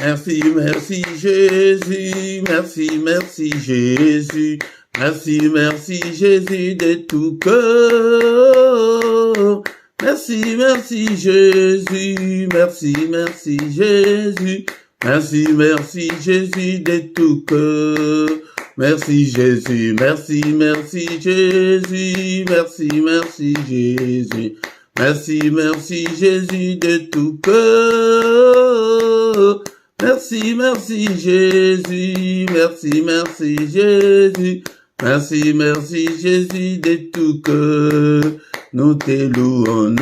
Merci, merci Jésus, merci, merci Jésus, merci, merci Jésus de tout cœur. Merci, merci Jésus, merci, merci Jésus, merci, merci Jésus de tout cœur. Merci Jésus, merci, merci Jésus, merci, merci Jésus, merci, merci Jésus de tout cœur. Merci, merci Jésus, merci, merci Jésus, merci, merci Jésus de tout cœur. Nous te louons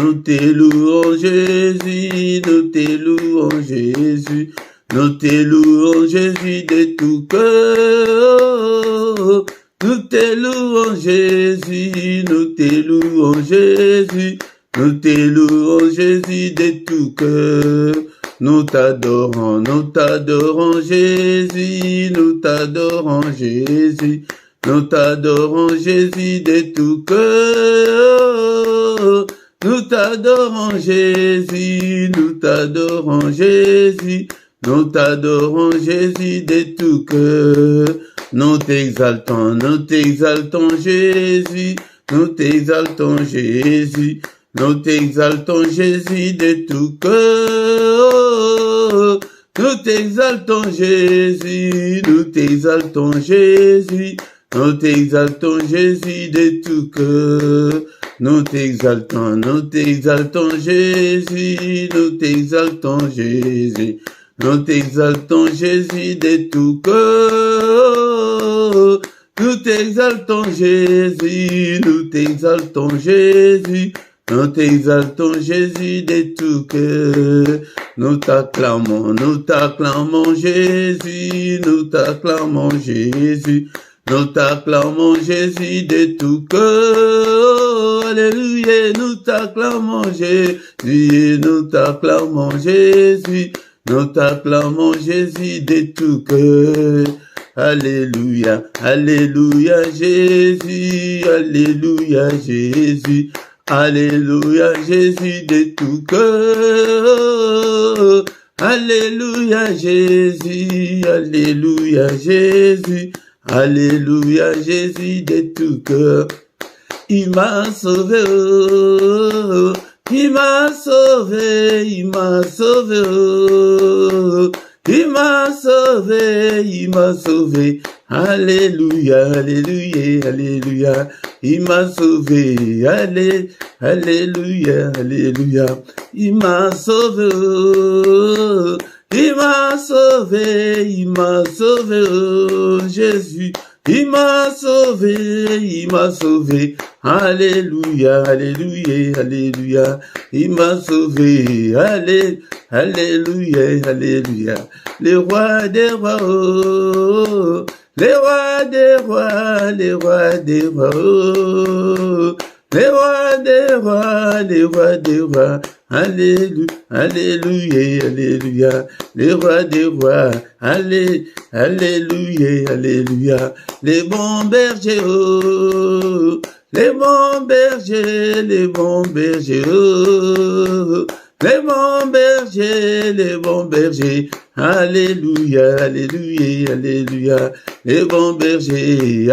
Jésus, nous te louons Jésus, nous te louons Jésus de tout cœur. Nous te louons Jésus, nous te louons Jésus, nous te louons Jésus de tout cœur. Nous t'adorons Jésus, nous t'adorons Jésus, nous t'adorons Jésus de tout cœur. Nous t'adorons Jésus, nous t'adorons Jésus, nous t'adorons Jésus de tout cœur. Nous t'exaltons Jésus, nous t'exaltons Jésus, nous t'exaltons Jésus de tout cœur. Nous t'exaltons Jésus, nous t'exaltons Jésus, nous t'exaltons Jésus de tout cœur. Nous t'exaltons Jésus, nous t'exaltons Jésus, nous t'exaltons Jésus de tout cœur. Nous t'exaltons Jésus, nous t'exaltons Jésus, nous t'exaltons Jésus de tout cœur. Nous t'acclamons Jésus, nous t'acclamons Jésus, nous t'acclamons Jésus de tout cœur. Alléluia, nous t'acclamons Jésus, nous t'acclamons Jésus, nous t'acclamons Jésus de tout cœur. Alléluia, alléluia Jésus, alléluia Jésus, alléluia Jésus de tout cœur. Alléluia Jésus, alléluia Jésus, alléluia Jésus de tout cœur. Il m'a sauvé, oh, il m'a sauvé, il m'a sauvé, oh, il m'a sauvé, il m'a sauvé. Alléluia, alléluia, alléluia. Il m'a sauvé, alléluia, alléluia. Il m'a sauvé, oh, il m'a sauvé, il m'a sauvé, oh, Jésus. Il m'a sauvé, alléluia, alléluia, alléluia. Il m'a sauvé, alléluia, alléluia. Le roi des rois, oh, les rois des rois, les rois des rois, oh, les rois des rois, les rois des rois. Alléluia, alléluia, alléluia. Les rois des rois, alléluia, alléluia. Les bons bergers, oh, les bons bergers, les bons bergers, oh, les bons bergers, les bons bergers. Alléluia, alléluia, alléluia. Les bons bergers,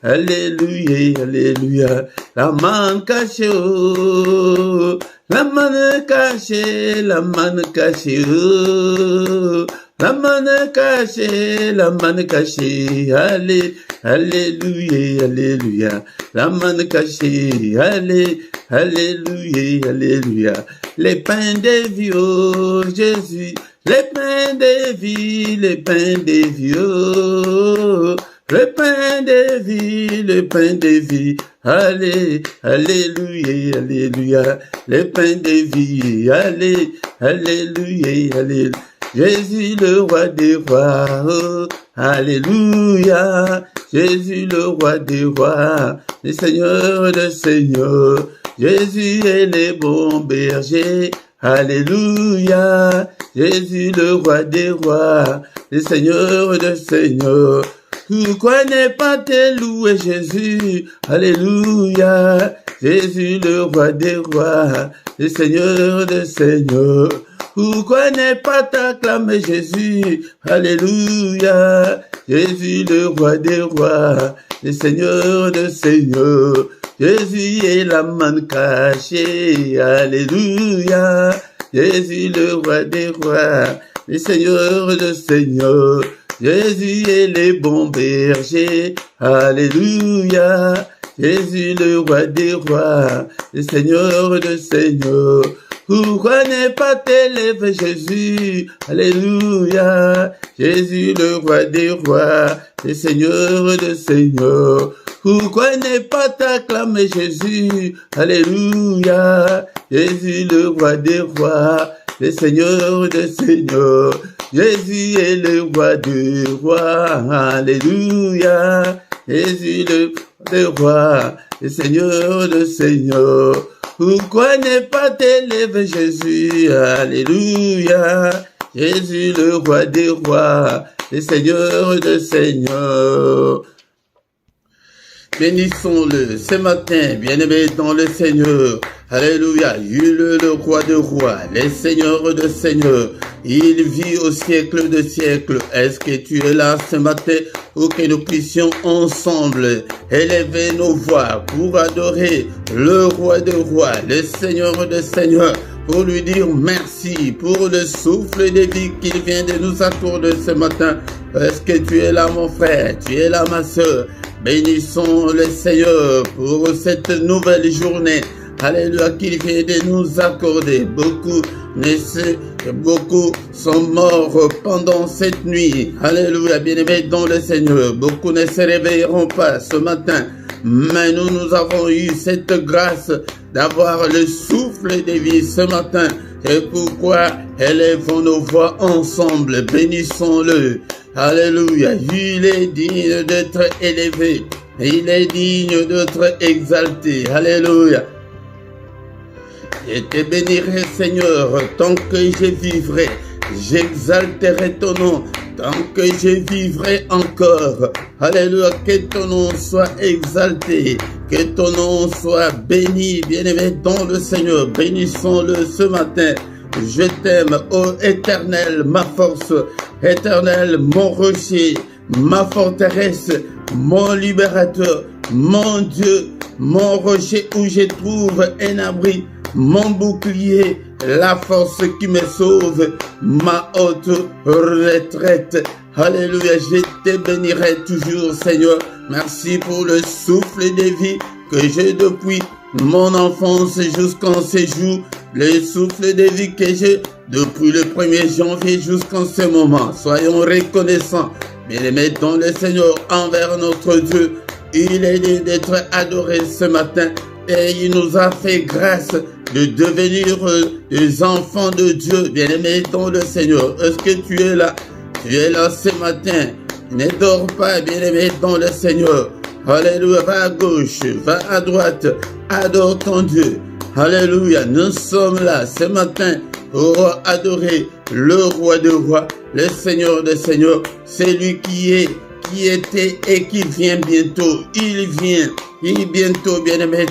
alléluia, alléluia. La manne cachée, oh, la manne cachée, la manne cachée, oh, la manne cachée, la manne cachée. Alléluia, alléluia. La manne cachée, alléluia, alléluia. Les pains des vies, oh, Jésus. Les pains des vies, les pains des vies, oh, le pain de vie, le pain de vie. Allez, alléluia, alléluia. Le pain de vie, allez, alléluia, alléluia. Jésus le roi des rois, oh, alléluia. Jésus le roi des rois, le Seigneur des seigneurs. Jésus est le bon berger, alléluia. Jésus le roi des rois, le Seigneur des seigneurs. Pourquoi ne pas te louer Jésus, alléluia. Jésus le roi des rois, le Seigneur des seigneurs. Pourquoi ne pas t'acclamer Jésus? Alléluia. Jésus le roi des rois, le Seigneur de seigneurs. Jésus est la manne cachée. Alléluia. Jésus le roi des rois, le Seigneur de seigneurs. Jésus est le bon berger. Alléluia. Jésus le roi des rois, le Seigneur de seigneurs. Pourquoi ne pas t'élever Jésus? Alléluia. Jésus le roi des rois, le Seigneur de seigneurs. Pourquoi ne pas t'acclamer Jésus? Alléluia. Jésus le roi des rois, le Seigneur de seigneurs. Jésus est le roi des rois. Alléluia. Jésus le roi, le Seigneur de seigneurs. Pourquoi ne pas t'élever Jésus? Alléluia. Jésus le roi des rois, le Seigneur de seigneurs. Bénissons-le ce matin, bien-aimé dans le Seigneur. Alléluia. Il est le roi de rois, le Seigneur de seigneurs. Il vit au siècle de siècles. Est-ce que tu es là ce matin pour que nous puissions ensemble élever nos voix pour adorer le roi de rois, le Seigneur de seigneurs, pour lui dire merci pour le souffle de vie qu'il vient de nous accorder ce matin. Est-ce que tu es là mon frère, tu es là ma soeur? Bénissons le Seigneur pour cette nouvelle journée. Alléluia, qu'il vient de nous accorder. Beaucoup sont morts pendant cette nuit. Alléluia, bien-aimés dans le Seigneur. Beaucoup ne se réveilleront pas ce matin. Mais nous avons eu cette grâce d'avoir le souffle de vie ce matin. Et pourquoi élevons nos voix ensemble. Bénissons-le. Alléluia. Il est digne d'être élevé. Il est digne d'être exalté. Alléluia. Je te bénirai, Seigneur, tant que je vivrai. J'exalterai ton nom tant que je vivrai encore. Alléluia, que ton nom soit exalté, que ton nom soit béni, bien-aimé dans le Seigneur. Bénissons-le ce matin. Je t'aime, ô Éternel, ma force, Éternel, mon rocher, ma forteresse, mon libérateur, mon Dieu, mon rocher où je trouve un abri, mon bouclier, la force qui me sauve, ma haute retraite. Alléluia, je te bénirai toujours, Seigneur. Merci pour le souffle de vie que j'ai depuis mon enfance jusqu'en ce jour. Le souffle de vie que j'ai depuis le 1er janvier jusqu'en ce moment. Soyons reconnaissants, bien-aimés dans le Seigneur, envers notre Dieu. Il est digne d'être adoré ce matin et il nous a fait grâce de devenir des enfants de Dieu, bien-aimés dans le Seigneur. Est-ce que tu es là? Tu es là ce matin. Ne dors pas, bien-aimé dans le Seigneur. Alléluia, va à gauche, va à droite, adore ton Dieu. Alléluia, nous sommes là ce matin pour adorer le roi de rois, le Seigneur de seigneurs, celui qui est, qui était et qui vient bientôt. Il vient bientôt, bien-aimé.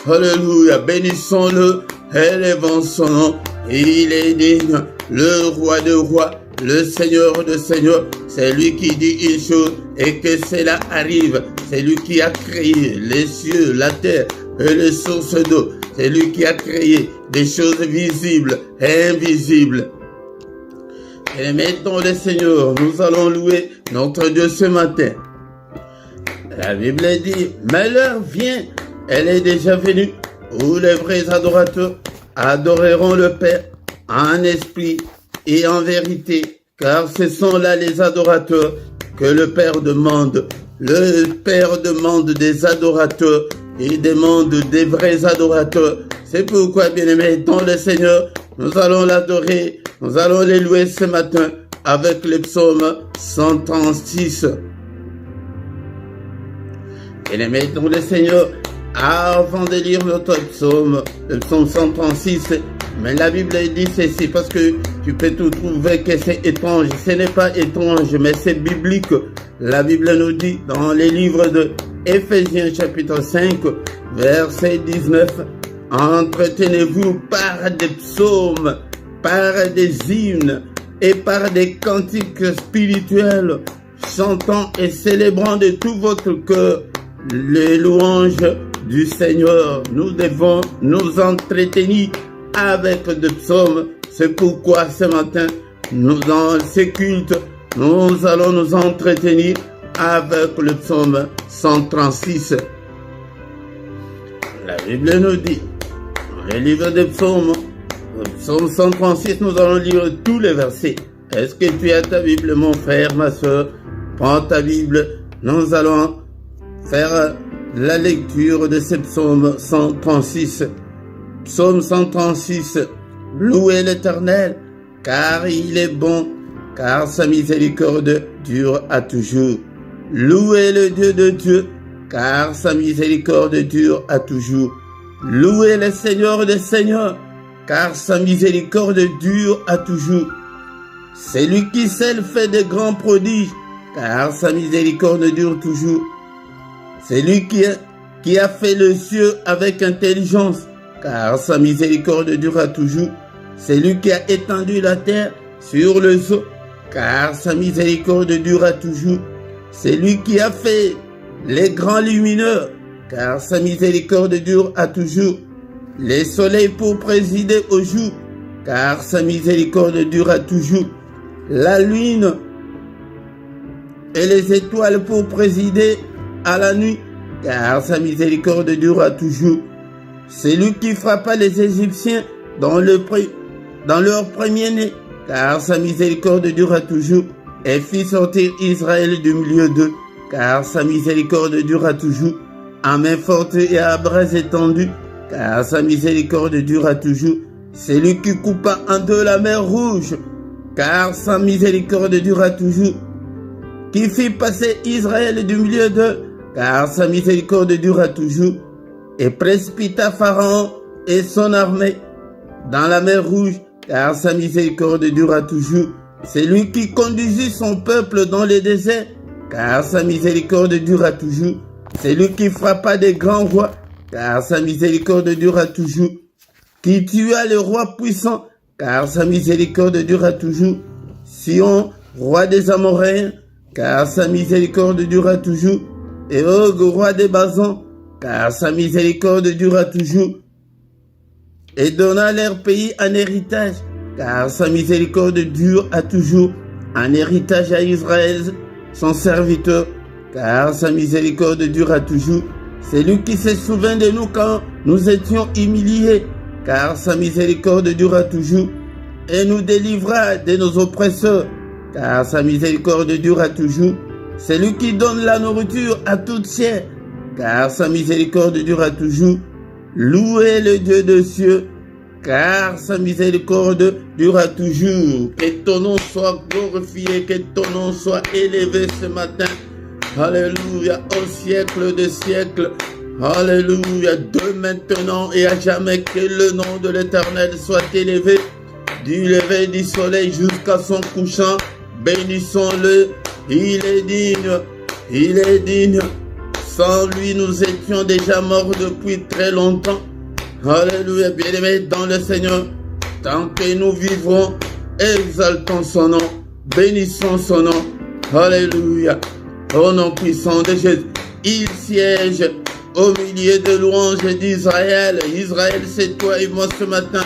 Alléluia, bénissons-le, élevons son nom. Il est digne, le roi de rois, le Seigneur de seigneurs. C'est lui qui dit une chose et que cela arrive. C'est lui qui a créé les cieux, la terre et les sources d'eau. C'est lui qui a créé des choses visibles et invisibles. Et mettons le Seigneur, nous allons louer notre Dieu ce matin. La Bible dit, mais l'heure vient, elle est déjà venue, où les vrais adorateurs adoreront le Père en esprit et en vérité, car ce sont là les adorateurs que le Père demande. Le Père demande des adorateurs. Il demande des vrais adorateurs. C'est pourquoi, bien-aimés, dans le Seigneur, nous allons l'adorer, nous allons les louer ce matin avec le psaume 136. Bien-aimés, dans le Seigneur, avant de lire notre psaume, le psaume 136, mais la Bible dit ceci, parce que tu peux tout trouver que c'est étrange. Ce n'est pas étrange, mais c'est biblique. La Bible nous dit dans les livres de Éphésiens chapitre 5, verset 19, entretenez-vous par des psaumes par des hymnes et par des cantiques spirituels, chantant et célébrant de tout votre cœur les louanges du Seigneur. Nous devons nous entretenir avec des psaumes. C'est pourquoi ce matin, dans ces cultes, nous allons nous entretenir avec le psaume 136. La Bible nous dit, dans le livre des psaumes, le psaume 136, nous allons lire tous les versets. Est-ce que tu as ta Bible, mon frère, ma soeur? Prends ta Bible, nous allons faire la lecture de ce psaume 136. Psaume 136, louez l'Éternel, car il est bon, car sa miséricorde dure à toujours. Louez le Dieu de Dieu, car sa miséricorde dure à toujours. Louez le Seigneur des Seigneurs, car sa miséricorde dure à toujours. C'est lui qui seul fait de grands prodiges, car sa miséricorde dure toujours. C'est lui qui a fait le ciel avec intelligence, car sa miséricorde durera toujours. C'est lui qui a étendu la terre sur les eaux, car sa miséricorde durera toujours. C'est lui qui a fait les grands lumineux, car sa miséricorde dure à toujours. Les soleils pour présider au jour, car sa miséricorde durera toujours. La lune et les étoiles pour présider à la nuit, car sa miséricorde durera toujours. C'est lui qui frappa les Égyptiens dans leur premier-né, car sa miséricorde durera toujours, et fit sortir Israël du milieu d'eux, car sa miséricorde durera toujours, à main forte et à bras étendus, car sa miséricorde durera toujours. C'est lui qui coupa en deux la mer Rouge, car sa miséricorde durera toujours, qui fit passer Israël du milieu d'eux, car sa miséricorde durera toujours, et précipita Pharaon et son armée dans la mer Rouge, car sa miséricorde durera toujours. C'est lui qui conduisit son peuple dans les déserts, car sa miséricorde durera toujours. C'est lui qui frappa des grands rois, car sa miséricorde durera toujours. Qui tua le roi puissant, car sa miséricorde durera toujours. Sion, roi des Amoréens, car sa miséricorde durera toujours. Et Og, roi des Basans, car sa miséricorde durera toujours. Et donna leur pays en héritage, car sa miséricorde dure à toujours, un héritage à Israël, son serviteur, car sa miséricorde dure à toujours. C'est lui qui se souvient de nous quand nous étions humiliés, car sa miséricorde dure toujours, et nous délivra de nos oppresseurs, car sa miséricorde dure toujours. C'est lui qui donne la nourriture à toute chair, car sa miséricorde dure toujours. Louez le Dieu des cieux, car sa miséricorde durera toujours. Que ton nom soit glorifié, que ton nom soit élevé ce matin. Alléluia, au siècle des siècles. Alléluia, de maintenant et à jamais, que le nom de l'Éternel soit élevé. Du lever du soleil jusqu'à son couchant, bénissons-le. Il est digne, il est digne. Sans lui, nous étions déjà morts depuis très longtemps. Alléluia, bien-aimés dans le Seigneur. Tant que nous vivrons, exaltons son nom, bénissons son nom. Alléluia. Au nom puissant de Jésus, il siège au milieu de louanges d'Israël. Israël, c'est toi et moi ce matin.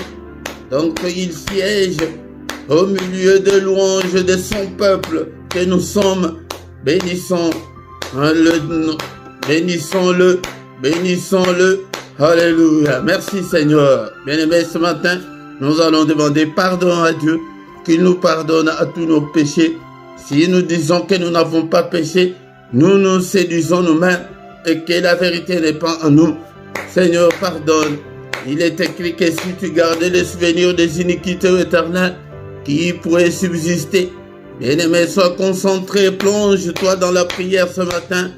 Donc il siège au milieu de louanges de son peuple que nous sommes. Bénissons-le, bénissons-le, bénissons-le. Alléluia. Merci Seigneur. Bien-aimés, ce matin, nous allons demander pardon à Dieu, qu'il nous pardonne à tous nos péchés. Si nous disons que nous n'avons pas péché, nous nous séduisons nous-mêmes et que la vérité n'est pas en nous. Seigneur, pardonne. Il est écrit que si tu gardais les souvenirs des iniquités éternelles qui pourraient subsister, bien-aimé, sois concentré, plonge-toi dans la prière ce matin.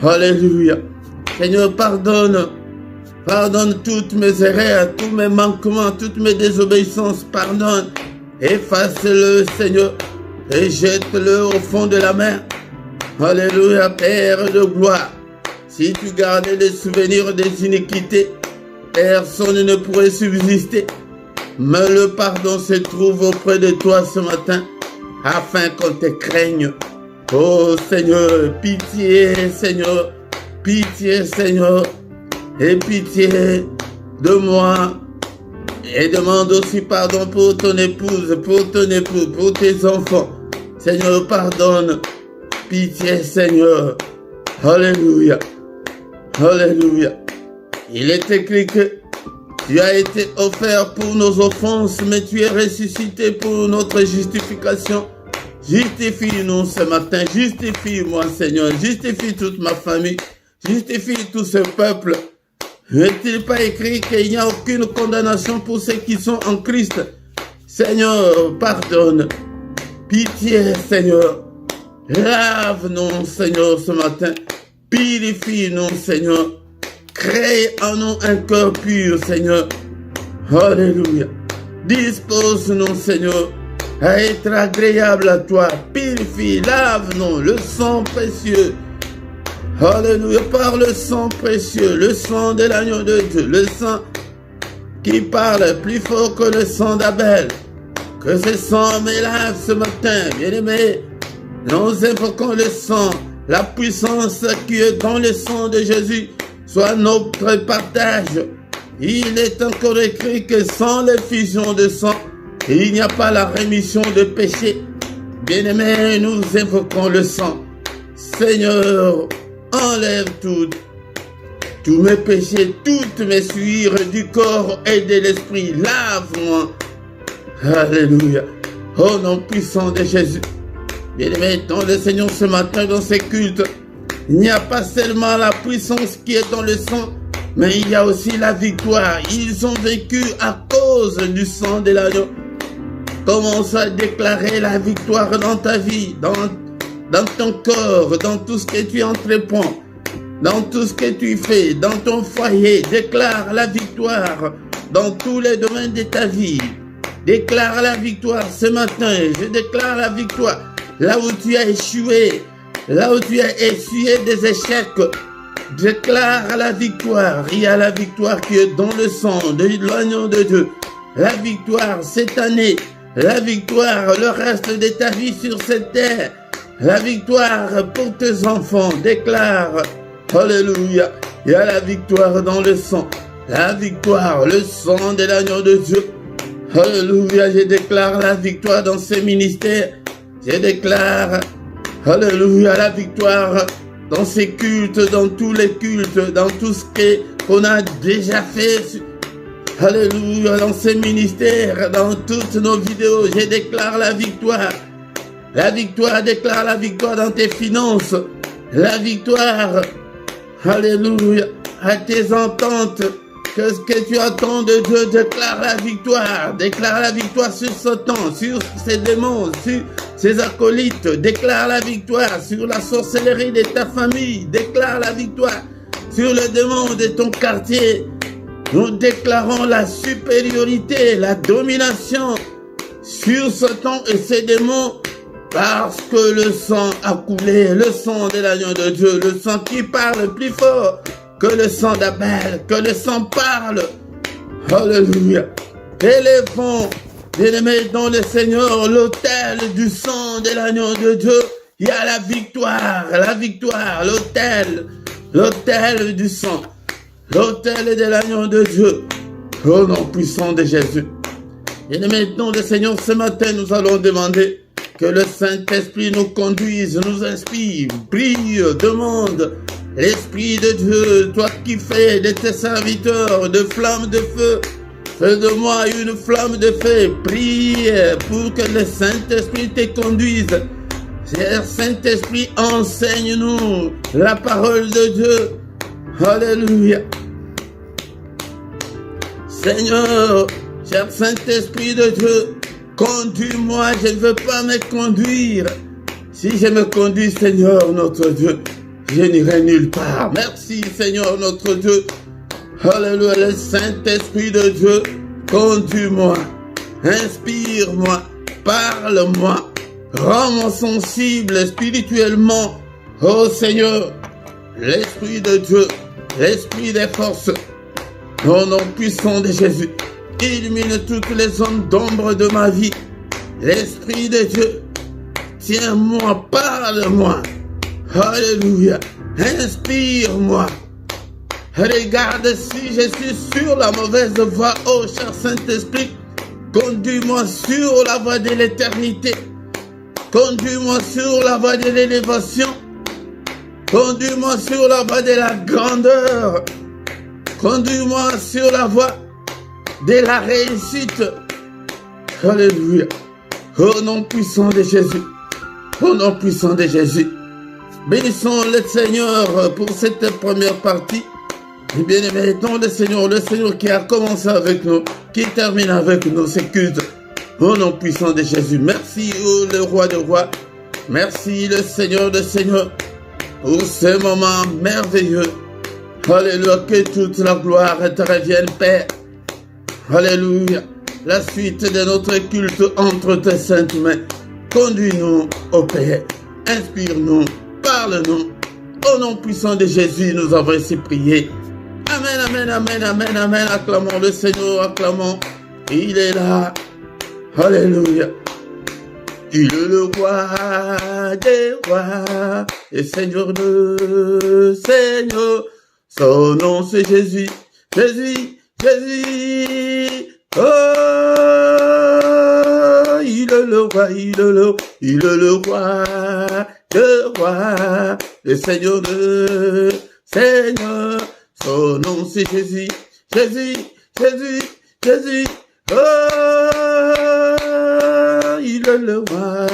Alléluia. Seigneur, pardonne. Pardonne toutes mes erreurs, tous mes manquements, toutes mes désobéissances. Pardonne. Efface-le, Seigneur, et jette-le au fond de la mer. Alléluia, Père de gloire. Si tu gardais les souvenirs des iniquités, personne ne pourrait subsister. Mais le pardon se trouve auprès de toi ce matin, afin qu'on te craigne. Oh Seigneur, pitié Seigneur, pitié Seigneur, et pitié de moi. Et demande aussi pardon pour ton épouse, pour ton époux, pour tes enfants. Seigneur, pardonne. Pitié Seigneur. Alléluia. Alléluia. Il est écrit que tu as été offert pour nos offenses, mais tu es ressuscité pour notre justification. Justifie-nous ce matin, justifie-moi Seigneur, justifie toute ma famille, justifie tout ce peuple. N'est-il pas écrit qu'il n'y a aucune condamnation pour ceux qui sont en Christ? Seigneur, pardonne. Pitié Seigneur. Lave-nous Seigneur ce matin. Purifie-nous Seigneur. Crée en nous un cœur pur Seigneur. Alléluia. Dispose-nous Seigneur à être agréable à toi. Purifie, lave-nous le sang précieux. Alléluia, par le sang précieux, le sang de l'agneau de Dieu, le sang qui parle plus fort que le sang d'Abel. Que ce sang me lave ce matin, bien-aimé. Nous invoquons le sang, la puissance qui est dans le sang de Jésus, soit notre partage. Il est encore écrit que sans l'effusion de sang, il n'y a pas la rémission de péché. Bien-aimé, nous invoquons le sang. Seigneur, enlève tous mes péchés, toutes mes souillures du corps et de l'esprit. Lave-moi. Alléluia. Au nom puissant de Jésus. Bien-aimé, dans le Seigneur ce matin, dans ces cultes, il n'y a pas seulement la puissance qui est dans le sang, mais il y a aussi la victoire. Ils ont vécu à cause du sang de l'agneau. Commence à déclarer la victoire dans ta vie, dans ton corps, dans tout ce que tu entreprends, dans tout ce que tu fais, dans ton foyer. Déclare la victoire dans tous les domaines de ta vie. Déclare la victoire ce matin. Je déclare la victoire là où tu as échoué, là où tu as essuyé des échecs. Déclare la victoire. Il y a la victoire qui est dans le sang de l'agneau de Dieu. La victoire cette année. La victoire le reste de ta vie sur cette terre. La victoire pour tes enfants. Déclare. Alléluia. Il y a la victoire dans le sang. La victoire, le sang de l'agneau de Dieu. Alléluia. Je déclare la victoire dans ces ministères. Je déclare. Alléluia. La victoire dans ces cultes, dans tous les cultes, dans tout ce qu'on a déjà fait. Alléluia, dans ces ministères, dans toutes nos vidéos, je déclare la victoire. La victoire, déclare la victoire dans tes finances. La victoire, alléluia, à tes ententes. Que ce que tu attends de Dieu, déclare la victoire. Déclare la victoire sur Satan, sur ses démons, sur ses acolytes. Déclare la victoire sur la sorcellerie de ta famille. Déclare la victoire sur le démon de ton quartier. Nous déclarons la supériorité, la domination sur Satan et ses démons parce que le sang a coulé, le sang de l'agneau de Dieu, le sang qui parle plus fort que le sang d'Abel, que le sang parle. Alléluia. Élevons, bien-aimés, dans le Seigneur, l'autel du sang de l'agneau de Dieu. Il y a la victoire, l'autel du sang. L'autel de l'agneau de Dieu, au nom puissant de Jésus. Et maintenant, le Seigneur, ce matin, nous allons demander que le Saint-Esprit nous conduise, nous inspire, prie, demande l'Esprit de Dieu, toi qui fais de tes serviteurs de flammes de feu, fais de moi une flamme de feu, prie pour que le Saint-Esprit te conduise. Cher Saint-Esprit, enseigne-nous la parole de Dieu. Alléluia. Seigneur, cher Saint-Esprit de Dieu, conduis-moi, je ne veux pas me conduire. Si je me conduis, Seigneur, notre Dieu, je n'irai nulle part. Merci, Seigneur, notre Dieu. Alléluia, le Saint-Esprit de Dieu, conduis-moi, inspire-moi, parle-moi, rends-moi sensible spirituellement. Oh Seigneur, l'Esprit de Dieu, l'Esprit des forces, au nom puissant de Jésus, illumine toutes les zones d'ombre de ma vie. L'Esprit de Dieu, tiens-moi, parle-moi. Alléluia. Inspire-moi. Regarde si je suis sur la mauvaise voie, ô cher Saint-Esprit. Conduis-moi sur la voie de l'éternité. Conduis-moi sur la voie de l'élévation. Conduis-moi sur la voie de la grandeur. Conduis-moi sur la voie de la réussite. Alléluia. Au nom puissant de Jésus. Au nom puissant de Jésus. Bénissons le Seigneur pour cette première partie. Et bien aimé, dans le Seigneur qui a commencé avec nous, qui termine avec nous, c'est culte. Au nom puissant de Jésus. Merci, oh, le roi de rois. Merci, le Seigneur de seigneurs, pour ce moment merveilleux. Alléluia, que toute la gloire te revienne, Père. Alléluia. La suite de notre culte entre tes saintes mains. Conduis-nous, ô Père. Inspire-nous, parle-nous. Au nom puissant de Jésus, nous avons ainsi prié. Amen, amen, amen, amen, amen. Acclamons le Seigneur, acclamons. Il est là. Alléluia. Il est le roi des rois et Seigneur de Seigneur. Son nom c'est Jésus, Jésus, Jésus. Oh, il est le roi, il est le roi de roi, le Seigneur de Seigneur. Son nom c'est Jésus, Jésus, Jésus, Jésus. Oh, il est le roi.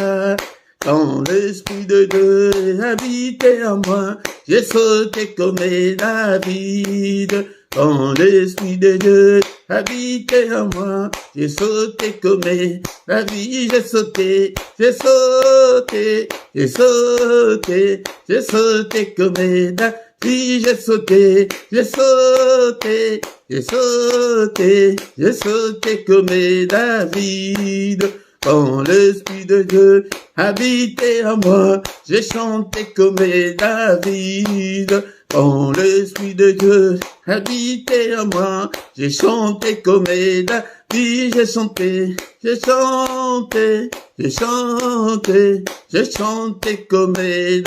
Quand l'Esprit de Dieu habitait en moi, j'ai sauté comme David. Quand l'Esprit de Dieu habitait en moi, j'ai sauté comme David. J'ai sauté, j'ai sauté, j'ai sauté, j'ai sauté comme David. J'ai sauté, j'ai sauté, j'ai sauté, j'ai sauté comme David. Quand l'Esprit de Dieu habitait en moi, j'ai chanté comme David. Quand l'Esprit de Dieu habitait en moi, j'ai chanté comme David. J'ai chanté, j'ai chanté, j'ai chanté, j'ai chanté comme David.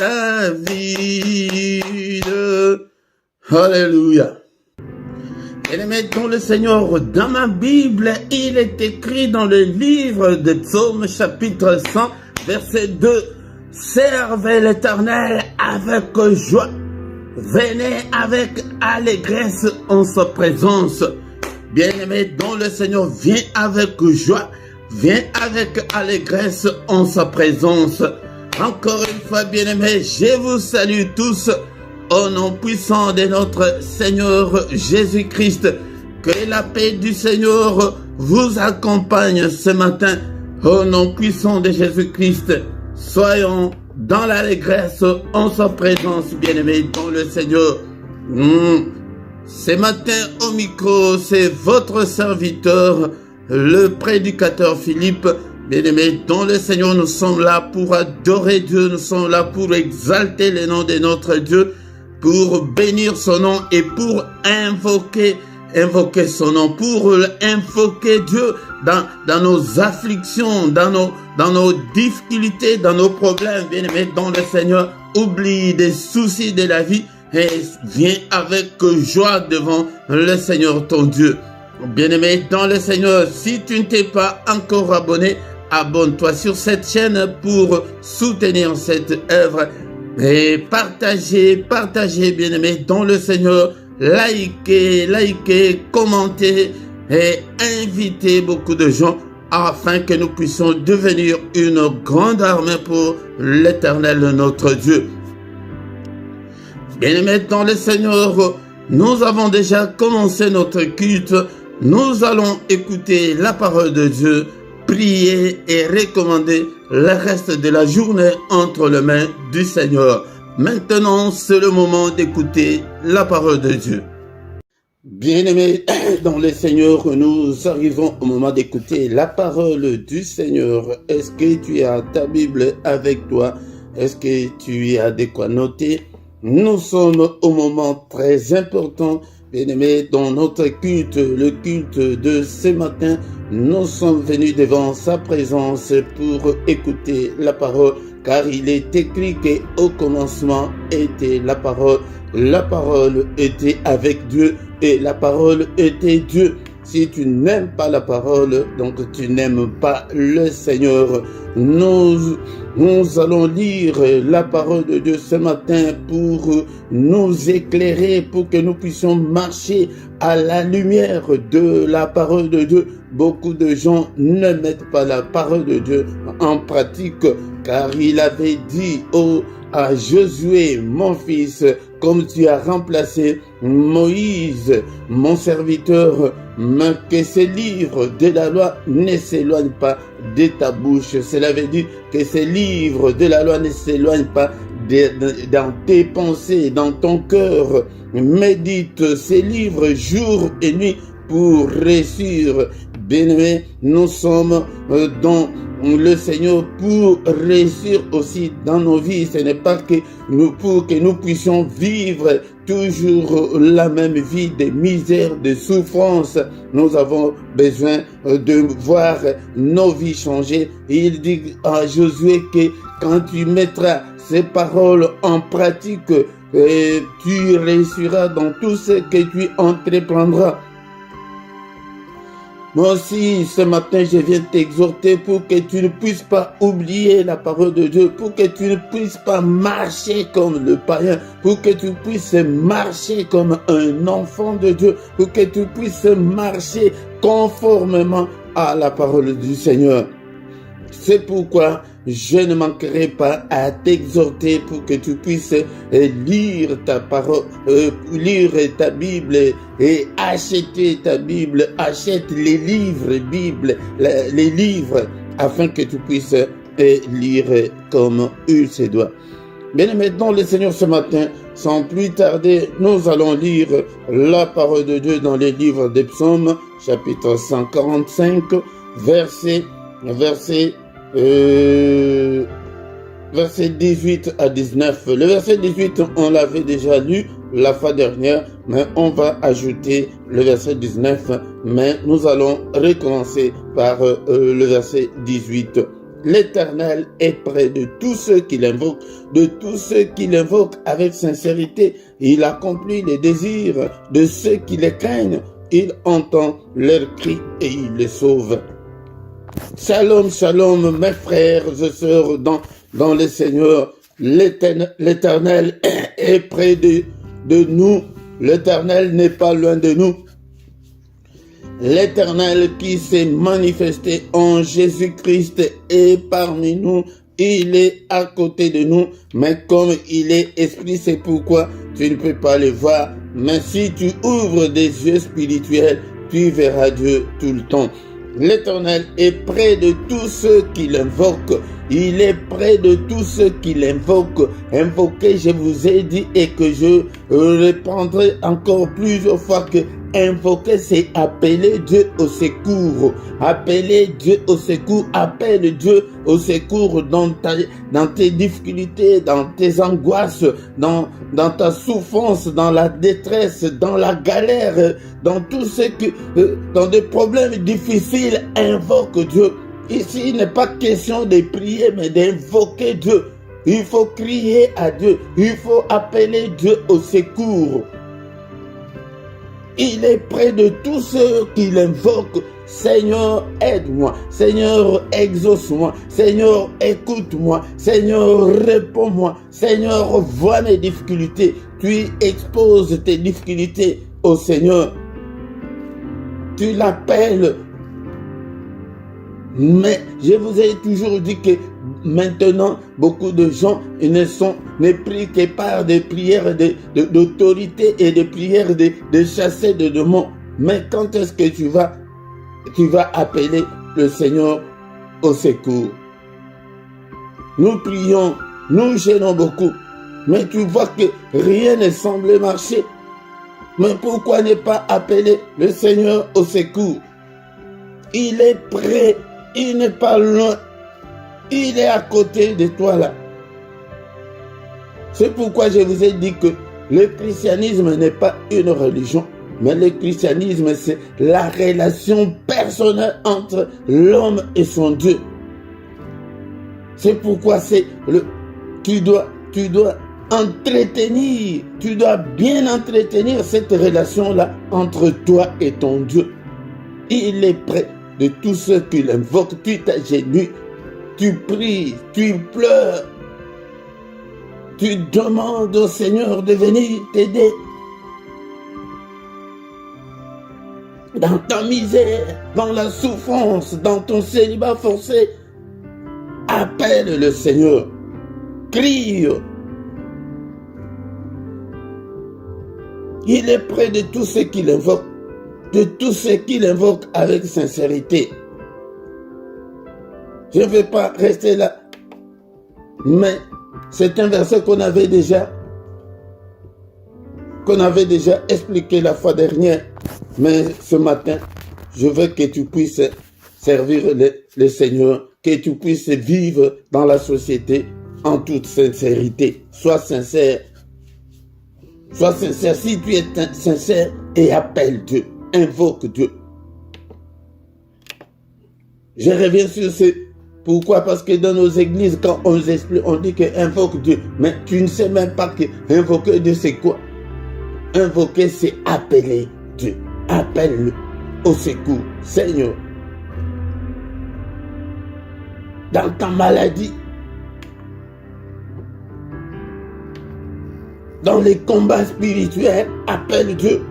Alléluia. Bien-aimés dans le Seigneur, dans ma Bible, il est écrit dans le livre de Psaume chapitre 100, verset 2, « Servez l'Éternel avec joie, venez avec allégresse en sa présence. » Bien-aimé dans le Seigneur, viens avec joie, viens avec allégresse en sa présence. Encore une fois, bien-aimés, je vous salue tous. Au nom puissant de notre Seigneur Jésus-Christ, que la paix du Seigneur vous accompagne ce matin. Au nom puissant de Jésus-Christ, soyons dans l'allégresse en sa présence, bien-aimés dans le Seigneur. Ce matin au micro, c'est votre serviteur, le prédicateur Philippe. Bien-aimés dans le Seigneur, nous sommes là pour adorer Dieu, nous sommes là pour exalter le nom de notre Dieu, pour bénir son nom et pour invoquer son nom, pour invoquer Dieu dans nos afflictions, dans nos difficultés, dans nos problèmes. Bien-aimés dans le Seigneur, oublie des soucis de la vie et viens avec joie devant le Seigneur ton Dieu. Bien-aimé dans le Seigneur, si tu ne t'es pas encore abonné, abonne-toi sur cette chaîne pour soutenir cette œuvre. Et partagez, bien-aimés dans le Seigneur, likez, commentez et invitez beaucoup de gens afin que nous puissions devenir une grande armée pour l'Éternel notre Dieu. Bien-aimés dans le Seigneur, nous avons déjà commencé notre culte. Nous allons écouter la parole de Dieu, prier et recommander le reste de la journée entre les mains du Seigneur. Maintenant, c'est le moment d'écouter la parole de Dieu. Bien-aimés dans le Seigneur, nous arrivons au moment d'écouter la parole du Seigneur. Est-ce que tu as ta Bible avec toi? Est-ce que tu as de quoi noter? Nous sommes au moment très important Bien-aimés, dans notre culte, le culte de ce matin, nous sommes venus devant sa présence pour écouter la parole, car il est écrit qu'au commencement était la parole était avec Dieu et la parole était Dieu. Si tu n'aimes pas la parole, donc tu n'aimes pas le Seigneur. Nous allons lire la parole de Dieu ce matin pour nous éclairer, pour que nous puissions marcher à la lumière de la parole de Dieu. Beaucoup de gens ne mettent pas la parole de Dieu en pratique, car il avait dit à Josué, mon fils, comme tu as remplacé Moïse, mon serviteur, mais que ces livres de la loi ne s'éloignent pas de ta bouche. Cela veut dire que ces livres de la loi ne s'éloignent pas dans tes pensées, dans ton cœur. Médite ces livres jour et nuit pour réussir. Bien-aimés, nous sommes dans le Seigneur pour réussir aussi dans nos vies. Ce n'est pas que pour que nous puissions vivre toujours la même vie de misère, de souffrance. Nous avons besoin de voir nos vies changer. Et il dit à Josué que quand tu mettras ces paroles en pratique, tu réussiras dans tout ce que tu entreprendras. Moi aussi, ce matin, je viens t'exhorter pour que tu ne puisses pas oublier la parole de Dieu, pour que tu ne puisses pas marcher comme le païen, pour que tu puisses marcher comme un enfant de Dieu, pour que tu puisses marcher conformément à la parole du Seigneur. C'est pourquoi je ne manquerai pas à t'exhorter pour que tu puisses lire ta parole, lire ta Bible et acheter ta Bible, achète les livres Bible, les livres, afin que tu puisses lire comme il se doit. Bien, maintenant le Seigneur ce matin, sans plus tarder, nous allons lire la parole de Dieu dans les livres des Psaumes, chapitre 145, verset 18 à 19. Le verset 18, on l'avait déjà lu la fois dernière, mais on va ajouter le verset 19, mais nous allons recommencer par le verset 18. L'Éternel est près de tous ceux qui l'invoquent, de tous ceux qui l'invoquent avec sincérité. Il accomplit les désirs de ceux qui les craignent. Il entend leurs cris et il les sauve. Shalom, shalom, mes frères et sœurs dans le Seigneur. L'Éternel est près de nous. L'Éternel n'est pas loin de nous. L'Éternel qui s'est manifesté en Jésus-Christ est parmi nous. Il est à côté de nous, mais comme il est esprit, c'est pourquoi tu ne peux pas le voir. Mais si tu ouvres des yeux spirituels, tu verras Dieu tout le temps. L'Éternel est près de tous ceux qui l'invoquent. Il est près de tous ceux qui l'invoquent. Invoquer, je vous ai dit, et que je répondrai encore plusieurs fois que invoquer, c'est appeler Dieu au secours. Appeler Dieu au secours. Appelle Dieu au secours dans tes difficultés, dans tes angoisses, dans ta souffrance, dans la détresse, dans la galère, dans tout ce qui, dans des problèmes difficiles. Invoque Dieu. Ici, il n'est pas question de prier, mais d'invoquer Dieu. Il faut crier à Dieu. Il faut appeler Dieu au secours. Il est près de tous ceux qui l'invoquent. Seigneur, aide-moi. Seigneur, exauce-moi. Seigneur, écoute-moi. Seigneur, réponds-moi. Seigneur, vois mes difficultés. Tu exposes tes difficultés au Seigneur. Tu l'appelles. Mais je vous ai toujours dit que maintenant, beaucoup de gens ne prient que par des prières d'autorité et des prières de chasser des démons. Mais quand est-ce que tu vas appeler le Seigneur au secours? Nous prions, nous gênons beaucoup, mais tu vois que rien ne semble marcher. Mais pourquoi ne pas appeler le Seigneur au secours? Il est près. Il n'est pas loin. Il est à côté de toi là. C'est pourquoi je vous ai dit que le christianisme n'est pas une religion. Mais le christianisme, c'est la relation personnelle entre l'homme et son Dieu. C'est pourquoi tu dois entretenir, tu dois bien entretenir cette relation-là entre toi et ton Dieu. Il est près de tous ceux qui l'invoquent. Tu t'agenouilles, tu pries, tu pleures, tu demandes au Seigneur de venir t'aider. Dans ta misère, dans la souffrance, dans ton célibat forcé, appelle le Seigneur, crie. Il est près de tous ceux qui l'invoquent, de tous ceux qui l'invoquent avec sincérité. Je ne vais pas rester là, mais c'est un verset qu'on avait déjà expliqué la fois dernière. Mais ce matin, je veux que tu puisses servir le Seigneur, que tu puisses vivre dans la société en toute sincérité. Sois sincère. Sois sincère. Si tu es sincère, et appelle Dieu, invoque Dieu. Je reviens sur ce. Pourquoi? Parce que dans nos églises, quand on nous explique, on dit que invoque Dieu. Mais tu ne sais même pas que invoquer Dieu, c'est quoi? Invoquer, c'est appeler Dieu. Appelle-le au secours. Seigneur, dans ta maladie, dans les combats spirituels, appelle Dieu.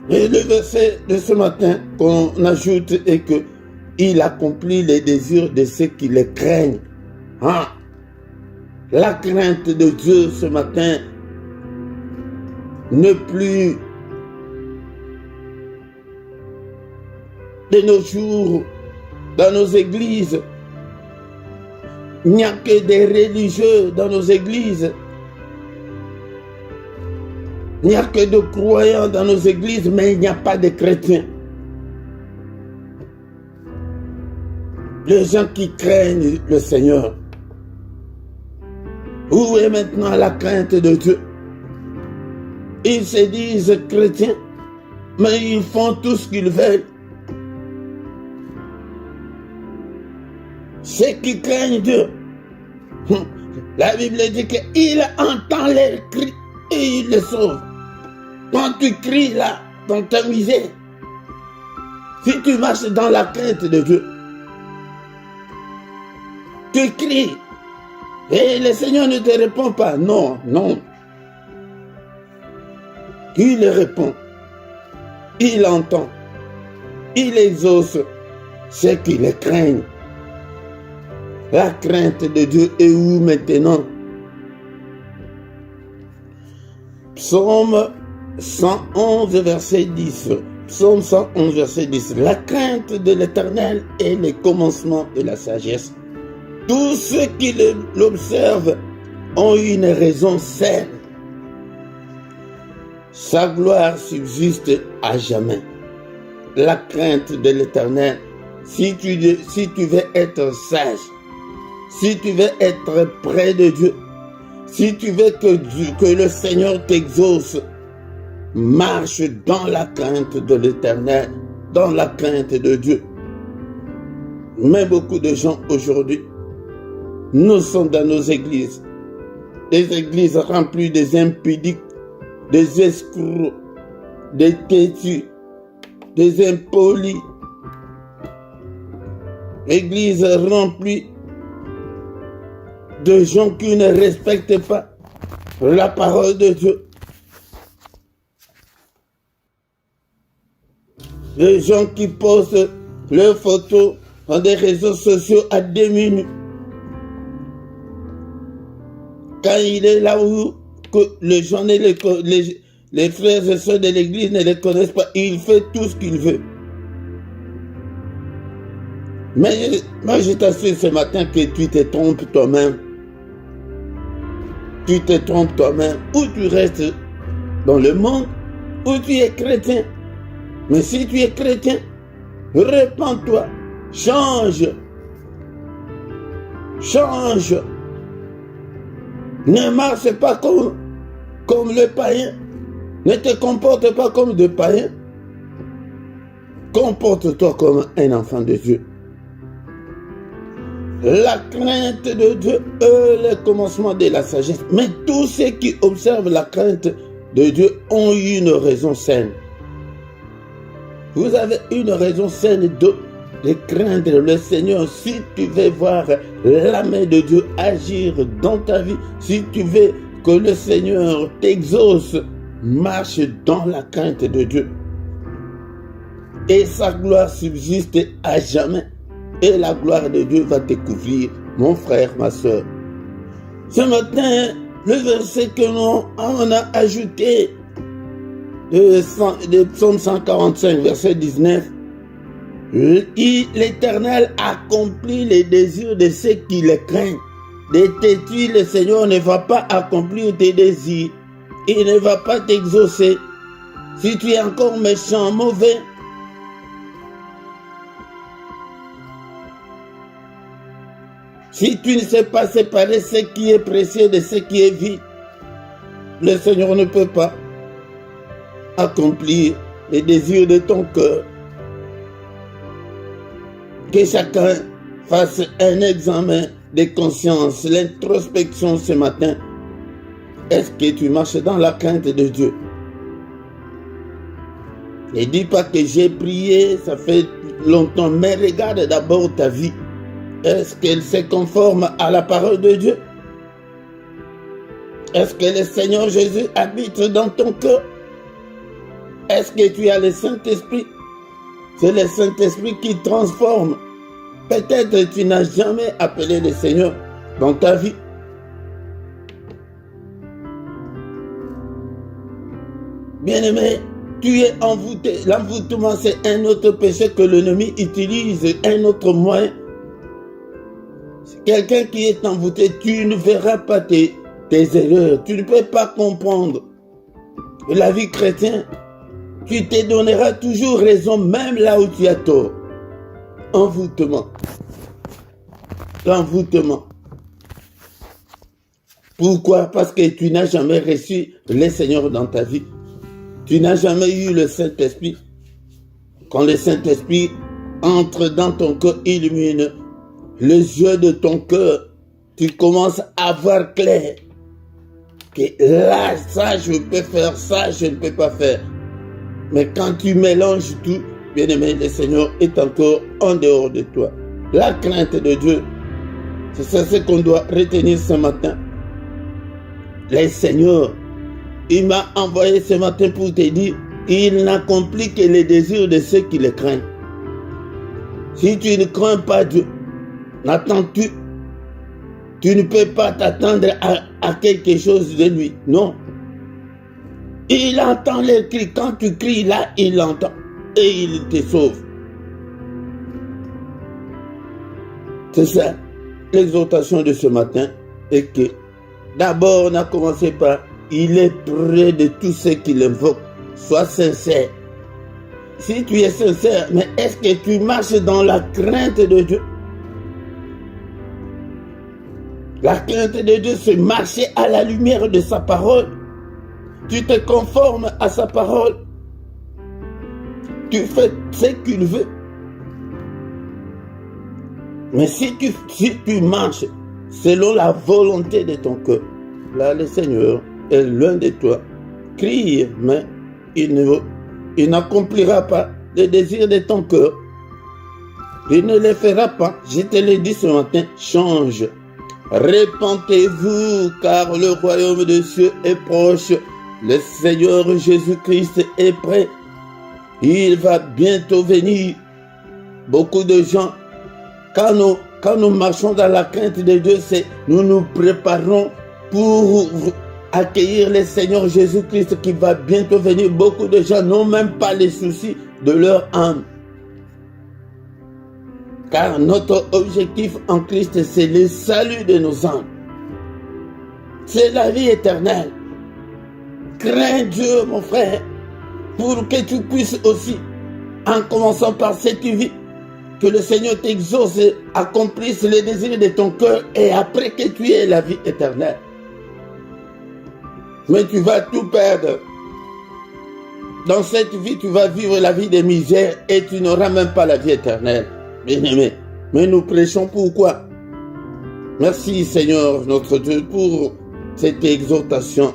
Et le verset de ce matin qu'on ajoute est que il accomplit les désirs de ceux qui le craignent. Ah, la crainte de Dieu ce matin ne plus de nos jours dans nos églises. Il n'y a que des religieux dans nos églises. Il n'y a que de croyants dans nos églises, mais il n'y a pas de chrétiens. Les gens qui craignent le Seigneur. Où est maintenant la crainte de Dieu? Ils se disent chrétiens, mais ils font tout ce qu'ils veulent. Ceux qui craignent Dieu, la Bible dit qu'il entend leurs cris et il les sauve. Quand tu cries là, dans ta misère, si tu marches dans la crainte de Dieu, tu cries et le Seigneur ne te répond pas. Non, non. Il répond, il entend, il exauce ceux qui le craignent. La crainte de Dieu est où maintenant? Psaume 111, verset 10. Psaume 111, verset 10. La crainte de l'Éternel est le commencement de la sagesse. Tous ceux qui l'observent ont une raison saine. Sa gloire subsiste à jamais. La crainte de l'Éternel, si tu veux être sage, si tu veux être près de Dieu, si tu veux que le Seigneur t'exauce, marche dans la crainte de l'Éternel, dans la crainte de Dieu. Mais beaucoup de gens aujourd'hui, nous sommes dans nos églises, des églises remplies des impudiques, des escrocs, des têtus, des impolis. Église remplie de gens qui ne respectent pas la parole de Dieu. Des gens qui postent leurs photos dans des réseaux sociaux à 2 minutes. Quand il est là où que les gens, les frères et sœurs de l'église ne les connaissent pas, il fait tout ce qu'il veut. Mais moi je t'assure ce matin que tu te trompes toi-même. Tu te trompes toi-même. Ou tu restes dans le monde, ou tu es chrétien. Mais si tu es chrétien, répands-toi, change. Change. Ne marche pas comme le païen. Ne te comporte pas comme de païens. Comporte-toi comme un enfant de Dieu. La crainte de Dieu est le commencement de la sagesse. Mais tous ceux qui observent la crainte de Dieu ont une raison saine. Vous avez une raison saine de craindre le Seigneur. Si tu veux voir la main de Dieu agir dans ta vie, si tu veux que le Seigneur t'exauce, marche dans la crainte de Dieu. Et sa gloire subsiste à jamais. Et la gloire de Dieu va te couvrir, mon frère, ma soeur. Ce matin, le verset que l'on a ajouté, de Psaume 145, verset 19, l'Éternel accomplit les désirs de ceux qui le craignent. De têtu, le Seigneur ne va pas accomplir tes désirs. Il ne va pas t'exaucer. Si tu es encore méchant, mauvais, si tu ne sais pas séparer ce qui est précieux de ce qui est vide, le Seigneur ne peut pas accomplir les désirs de ton cœur. Que chacun fasse un examen de conscience, l'introspection ce matin. Est-ce que tu marches dans la crainte de Dieu? Ne dis pas que j'ai prié, ça fait longtemps, mais regarde d'abord ta vie. Est-ce qu'elle se conforme à la parole de Dieu? Est-ce que le Seigneur Jésus habite dans ton cœur? Est-ce que tu as le Saint-Esprit? C'est le Saint-Esprit qui transforme. Peut-être que tu n'as jamais appelé le Seigneur dans ta vie. Bien-aimé, tu es envoûté. L'envoûtement, c'est un autre péché que l'ennemi utilise, un autre moyen. Quelqu'un qui est envoûté, tu ne verras pas tes erreurs. Tu ne peux pas comprendre la vie chrétienne. Tu te donneras toujours raison, même là où tu as tort. Envoûtement. L'envoûtement. Pourquoi? Parce que tu n'as jamais reçu le Seigneur dans ta vie. Tu n'as jamais eu le Saint-Esprit. Quand le Saint-Esprit entre dans ton cœur, illumine les yeux de ton cœur, tu commences à voir clair. Que là, ça, je peux faire, ça, je ne peux pas faire. Mais quand tu mélanges tout, bien-aimé, le Seigneur est encore en dehors de toi. La crainte de Dieu, c'est ça ce qu'on doit retenir ce matin. Le Seigneur, il m'a envoyé ce matin pour te dire, il n'accomplit que les désirs de ceux qui le craignent. Si tu ne crains pas Dieu, n'attends-tu, tu ne peux pas t'attendre à quelque chose de lui. Non. Il entend les cris. Quand tu cries là, il l'entend. Et il te sauve. C'est ça, l'exhortation de ce matin. Et que d'abord, on a commencé par, il est près de tous ceux qui l'invoquent. Sois sincère. Si tu es sincère, mais est-ce que tu marches dans la crainte de Dieu? La crainte de Dieu, c'est marcher à la lumière de sa parole. Tu te conformes à sa parole. Tu fais ce qu'il veut. Mais si tu marches selon la volonté de ton cœur, là le Seigneur est loin de toi. Crie, mais il n'accomplira pas les désirs de ton cœur. Il ne les fera pas. Je te l'ai dit ce matin, change. Repentez-vous, car le royaume des cieux est proche. Le Seigneur Jésus-Christ est prêt. Il va bientôt venir. Beaucoup de gens, quand nous marchons dans la crainte de Dieu, c'est nous nous préparons pour accueillir le Seigneur Jésus-Christ qui va bientôt venir. Beaucoup de gens n'ont même pas les soucis de leur âme. Car notre objectif en Christ, c'est le salut de nos âmes. C'est la vie éternelle. Crains Dieu, mon frère, pour que tu puisses aussi, en commençant par cette vie, que le Seigneur t'exauce et accomplisse les désirs de ton cœur et après que tu aies la vie éternelle. Mais tu vas tout perdre dans cette vie, tu vas vivre la vie des misères et tu n'auras même pas la vie éternelle. Bien-aimé, mais nous prêchons pourquoi? Merci Seigneur notre Dieu pour cette exhortation.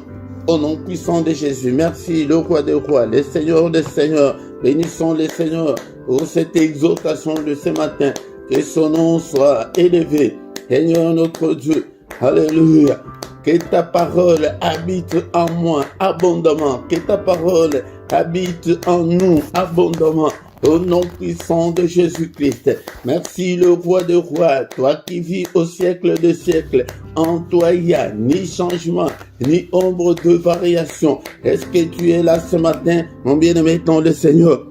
Au nom puissant de Jésus, merci le roi des rois, le Seigneur des seigneurs. Bénissons le Seigneur pour cette exhortation de ce matin. Que son nom soit élevé. Seigneur notre Dieu, alléluia. Que ta parole habite en moi abondamment. Que ta parole habite en nous abondamment. Au nom puissant de Jésus-Christ. Merci le roi des rois, toi qui vis au siècle des siècles. En toi il n'y a ni changement, ni ombre de variation. Est-ce que tu es là ce matin, mon bien-aimé dans le Seigneur?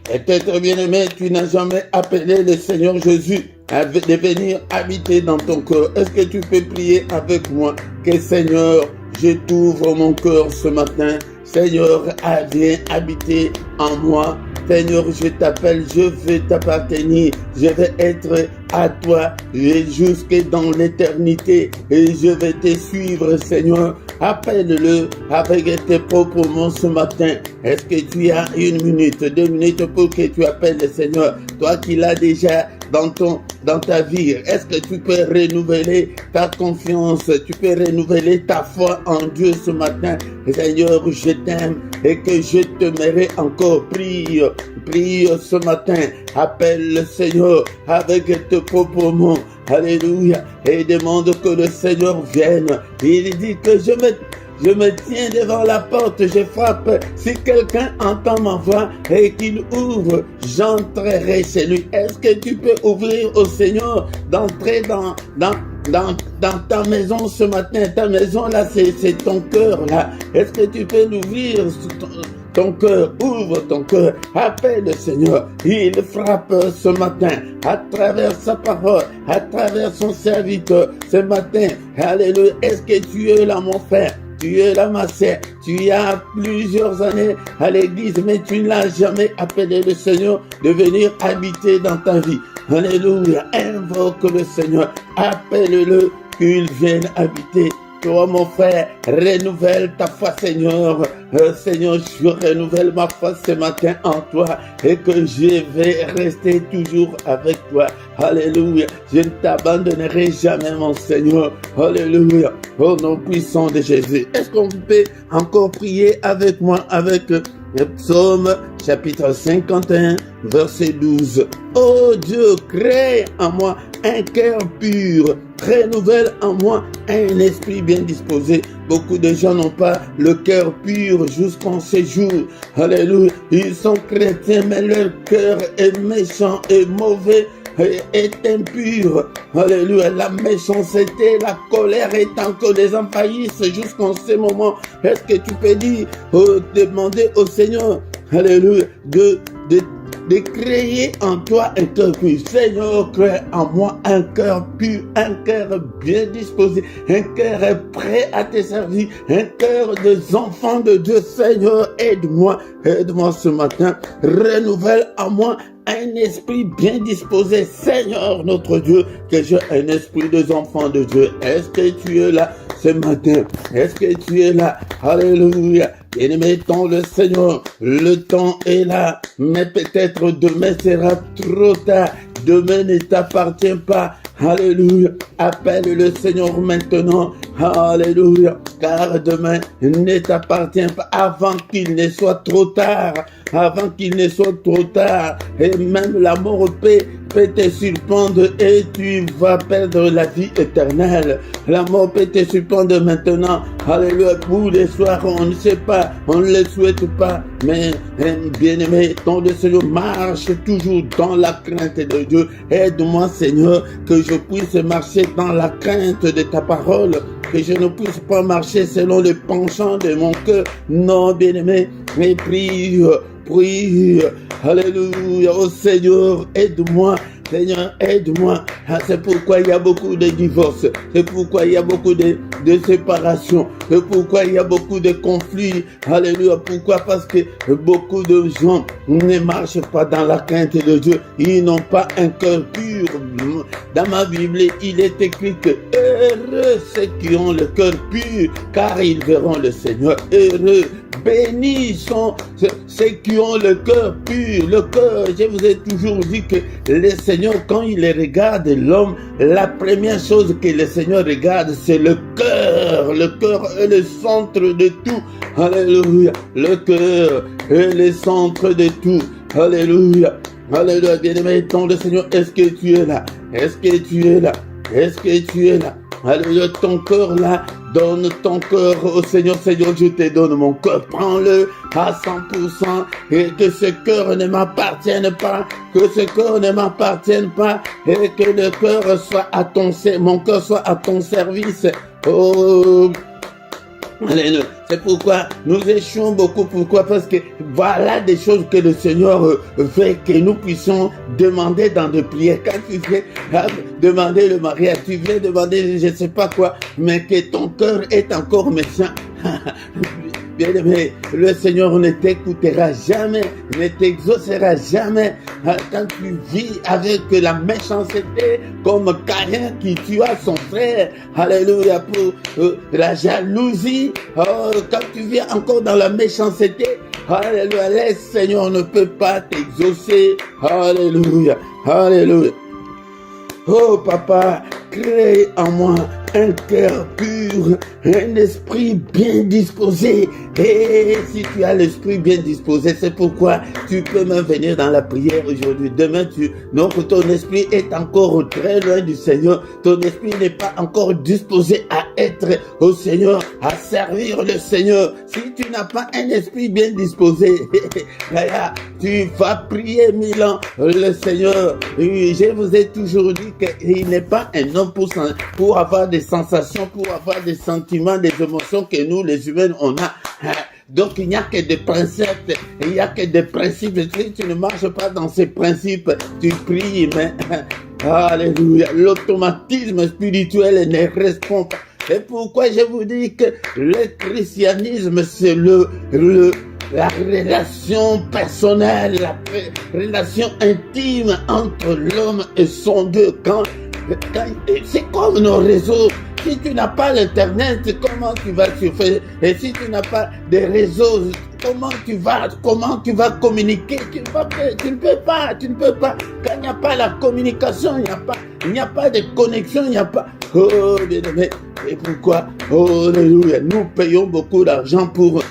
Peut-être bien-aimé, tu n'as jamais appelé le Seigneur Jésus à venir habiter dans ton cœur. Est-ce que tu peux prier avec moi? Que Seigneur, je t'ouvre mon cœur ce matin. Seigneur, viens habiter en moi. Seigneur, je t'appelle, je veux t'appartenir. Je vais être à toi jusque dans l'éternité. Et je vais te suivre, Seigneur. Appelle-le avec tes propres mots ce matin. Est-ce que tu as 1 minute, 2 minutes pour que tu appelles le Seigneur? Toi qui l'as déjà dans ta vie, est-ce que tu peux renouveler ta confiance? Tu peux renouveler ta foi en Dieu ce matin? Seigneur, je t'aime et que je t'aimerai encore. Prie ce matin. Appelle le Seigneur avec tes propres mots. Alléluia. Et demande que le Seigneur vienne. Il dit que je me tiens devant la porte, je frappe. Si quelqu'un entend ma voix et qu'il ouvre, j'entrerai chez lui. Est-ce que tu peux ouvrir au Seigneur d'entrer dans ta maison ce matin? Ta maison là, c'est ton cœur là. Est-ce que tu peux l'ouvrir? Ton cœur, ouvre ton cœur, appelle le Seigneur. Il frappe ce matin à travers sa parole, à travers son serviteur ce matin. Alléluia. Est-ce que tu es là, mon frère? Tu es là, ma sœur. Tu as plusieurs années à l'église, mais tu n'as jamais appelé le Seigneur de venir habiter dans ta vie. Alléluia. Invoque le Seigneur. Appelle-le qu'il vienne habiter. Toi, mon frère, renouvelle ta foi, Seigneur. Seigneur, je renouvelle ma foi ce matin en toi et que je vais rester toujours avec toi. Alléluia. Je ne t'abandonnerai jamais, mon Seigneur. Alléluia. Au nom puissant de Jésus. Est-ce qu'on peut encore prier avec moi avec le psaume chapitre 51, verset 12. Oh Dieu, crée en moi un cœur pur, renouvelle en moi un esprit bien disposé. Beaucoup de gens n'ont pas le cœur pur jusqu'en ces jours. Alléluia. Ils sont chrétiens, mais leur cœur est méchant et mauvais. Est impur. Alléluia. La méchanceté, la colère est encore les envahissent jusqu'en ce moment. Est-ce que tu peux dire, demander au Seigneur, alléluia, de créer en toi un cœur pur. Seigneur, crée en moi un cœur pur, un cœur bien disposé, un cœur prêt à te servir, un cœur des enfants de Dieu. Seigneur, aide-moi ce matin. Renouvelle en moi un esprit bien disposé, Seigneur notre Dieu, que j'ai un esprit des enfants de Dieu. Est-ce que tu es là ce matin? Est-ce que tu es là? Alléluia. Bien-aimé dans le Seigneur, le temps est là, mais peut-être demain sera trop tard. Demain ne t'appartient pas. Alléluia. Appelle le Seigneur maintenant. Alléluia. Car demain ne t'appartient pas avant qu'il ne soit trop tard. Avant qu'il ne soit trop tard. Et même la mort peut te surprendre et tu vas perdre la vie éternelle. La mort peut te surprendre maintenant. Alléluia. Pour les soirs, on ne sait pas. On ne le souhaite pas. Mais bien-aimé, dans le Seigneur, marche toujours dans la crainte de Dieu. Aide-moi, Seigneur, que je puisse marcher dans la crainte de ta parole. Que je ne puisse pas marcher selon le penchant de mon cœur. Non, bien-aimé, mais prie. Alléluia. Oh Seigneur, aide-moi. Seigneur, aide-moi. C'est pourquoi il y a beaucoup de divorces. C'est pourquoi il y a beaucoup de séparations. Pourquoi il y a beaucoup de conflits? Alléluia. Pourquoi? Parce que beaucoup de gens ne marchent pas dans la crainte de Dieu. Ils n'ont pas un cœur pur. Dans ma Bible, il est écrit que heureux ceux qui ont le cœur pur, car ils verront le Seigneur. Heureux, bénis sont ceux qui ont le cœur pur. Le cœur, je vous ai toujours dit que le Seigneur, quand il regarde l'homme, la première chose que le Seigneur regarde, c'est le cœur. Le cœur est le centre de tout. Alléluia. Le cœur est le centre de tout. Alléluia. Alléluia. Bien-aimé, ton le Seigneur, est-ce que tu es là? Est-ce que tu es là? Est-ce que tu es là? Alléluia, ton cœur là, donne ton cœur au Seigneur. Seigneur, je te donne mon cœur, prends-le à 100% et que ce cœur ne m'appartienne pas, que ce cœur ne m'appartienne pas et que le cœur soit à ton, mon cœur soit à ton service. Oh, alléluia. C'est pourquoi nous échouons beaucoup. Pourquoi? Parce que voilà des choses que le Seigneur veut que nous puissions demander dans des prières. Quand tu viens demander le mariage, tu viens demander je ne sais pas quoi, mais que ton cœur est encore méchant. Bien-aimé, le Seigneur ne t'écoutera jamais, ne t'exaucera jamais. Quand tu vis avec la méchanceté, comme Caïn qui tua son frère, alléluia, pour la jalousie, quand tu vis encore dans la méchanceté, alléluia, le Seigneur ne peut pas t'exaucer, alléluia, alléluia. Oh papa, crée en moi un cœur pur, un esprit bien disposé. Et si tu as l'esprit bien disposé, c'est pourquoi tu peux même venir dans la prière aujourd'hui. Demain, donc ton esprit est encore très loin du Seigneur. Ton esprit n'est pas encore disposé à être au Seigneur, à servir le Seigneur. Si tu n'as pas un esprit bien disposé, tu vas prier 1000 ans le Seigneur. Je vous ai toujours dit qu'il n'est pas un homme pour avoir des sensations, pour avoir des sentiments, des émotions que nous, les humains, on a. Donc, il n'y a que des principes, il n'y a que des principes. Si tu ne marches pas dans ces principes, tu pries, mais, alléluia, l'automatisme spirituel ne répond pas. Et pourquoi je vous dis que le christianisme, c'est la relation personnelle, la relation intime entre l'homme et son Dieu. C'est comme nos réseaux. Si tu n'as pas l'internet, comment tu vas surfer? Et si tu n'as pas de réseaux, comment tu vas communiquer? Tu ne peux pas. Quand il n'y a pas la communication, il n'y a pas de connexion, il n'y a pas. Oh, bien-aimé. Et pourquoi? Oh, alléluia. Nous payons beaucoup d'argent pour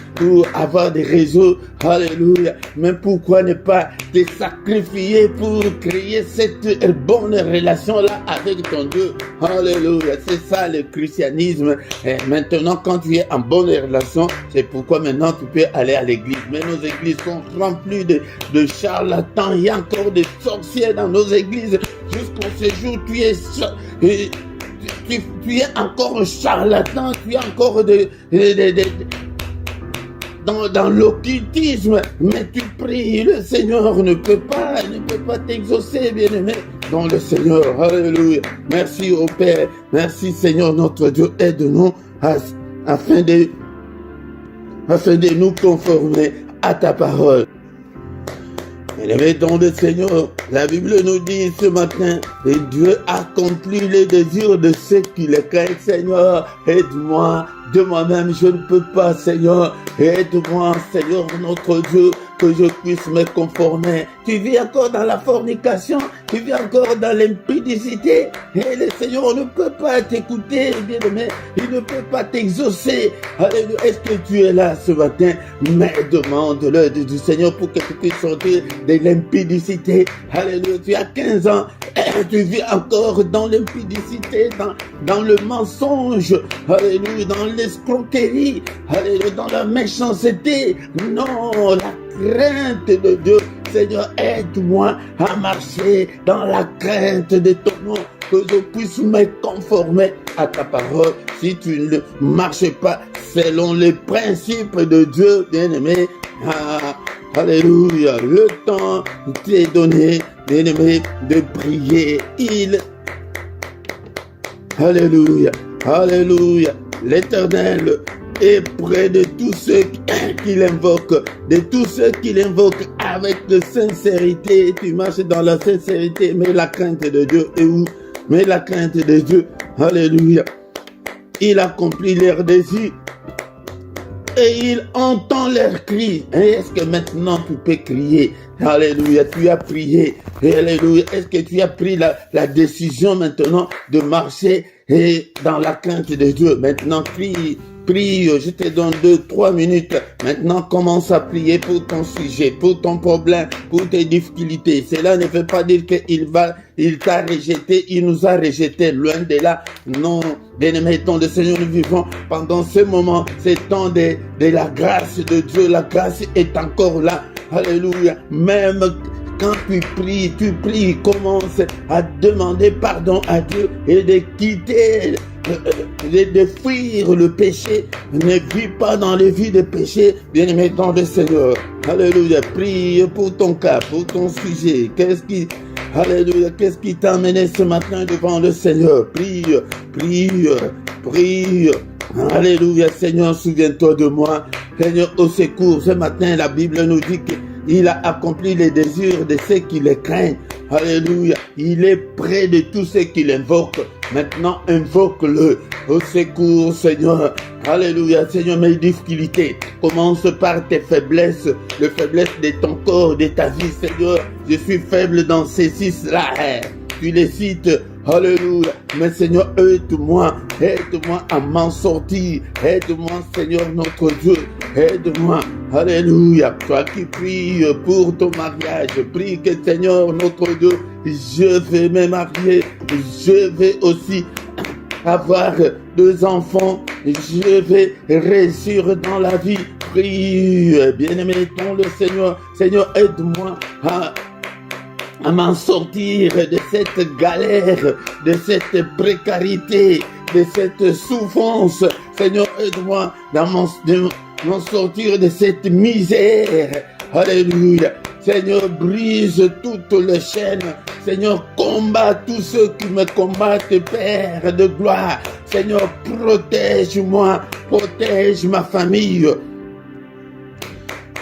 avoir des réseaux. Alléluia. Mais pourquoi ne pas te sacrifier pour créer cette bonne relation-là avec ton Dieu? Alléluia. C'est ça le christianisme. Et maintenant, quand tu es en bonne relation, c'est pourquoi maintenant tu peux aller à l'église. Mais nos églises sont remplies de charlatans. Il y a encore des sorciers dans nos églises. Jusqu'au séjour, tu es encore charlatan, tu es encore dans l'occultisme, mais tu pries, le Seigneur ne peut pas t'exaucer, bien-aimé. Dans le Seigneur, alléluia. Merci au Père, merci Seigneur notre Dieu, aide-nous afin de nous conformer à ta parole. Bien-aimé dans le Seigneur, la Bible nous dit ce matin, et Dieu accomplit les désirs de ceux qui le craignent. Seigneur, aide-moi, de moi-même je ne peux pas, Seigneur, aide-moi, Seigneur notre Dieu, que je puisse me conformer. Tu vis encore dans la fornication, tu vis encore dans l'impudicité, et le Seigneur ne peut pas t'écouter, bien-aimé, il ne peut pas t'exaucer. Alléluia. Est-ce que tu es là ce matin? Mais demande-le du Seigneur pour que tu puisses sortir de l'impudicité. Alléluia. Tu as 15 ans, et tu vis encore dans l'impudicité, dans le mensonge, alléluia, dans l'escroquerie, alléluia, dans la méchanceté. Non, la crainte de Dieu. Seigneur, aide-moi à marcher dans la crainte de ton nom, que je puisse me conformer à ta parole. Si tu ne marches pas selon les principes de Dieu, bien-aimé, alléluia, le temps t'est donné, bien-aimé, de prier. Alléluia, alléluia, l'Éternel est près de tous ceux qui l'invoquent, de tous ceux qui l'invoquent avec sincérité. Tu marches dans la sincérité, mais la crainte de Dieu est où? Mais la crainte de Dieu, alléluia. Il accomplit leurs désirs et il entend leurs cris. Et est-ce que maintenant tu peux crier? Alléluia, tu as prié. Alléluia, est-ce que tu as pris la décision maintenant de marcher dans la crainte de Dieu? Maintenant, prie. Prie, je te donne 2-3 minutes. Maintenant, commence à prier pour ton sujet, pour ton problème, pour tes difficultés. Cela ne veut pas dire il t'a rejeté, il nous a rejeté. Loin de là. Non, bien-aimé, ton le Seigneur, nous vivons pendant ce moment, c'est temps de la grâce de Dieu. La grâce est encore là. Alléluia. Même quand tu pries, commence à demander pardon à Dieu et de quitter, de fuir le péché. Ne vis pas dans les vies de péché, bien-aimé dans le Seigneur. Alléluia. Prie pour ton cas, pour ton sujet. Alléluia. Qu'est-ce qui t'a amené ce matin devant le Seigneur? Prie. Alléluia. Seigneur, souviens-toi de moi. Seigneur, au secours. Ce matin, la Bible nous dit qu'il a accompli les désirs de ceux qui le craignent. Alléluia. Il est près de tous ceux qui l'invoquent. Maintenant, invoque-le. Au secours, Seigneur. Alléluia. Seigneur, mes difficultés. Commence par tes faiblesses. Les faiblesses de ton corps, de ta vie, Seigneur. Je suis faible dans ces 6-là. Tu les cites. Alléluia. Mais Seigneur, aide-moi à m'en sortir. Aide-moi, Seigneur, notre Dieu. Aide-moi. Alléluia. Toi qui pries pour ton mariage, prie que Seigneur, notre Dieu, je vais me marier. Je vais aussi avoir 2 enfants. Je vais réussir dans la vie. Prie. Bien-aimé, ton le Seigneur. Seigneur, aide-moi à m'en sortir de cette galère, de cette précarité, de cette souffrance. Seigneur, aide-moi à m'en sortir de cette misère. Alléluia. Seigneur, brise toutes les chaînes. Seigneur, combat tous ceux qui me combattent, Père de gloire. Seigneur, protège-moi, protège ma famille.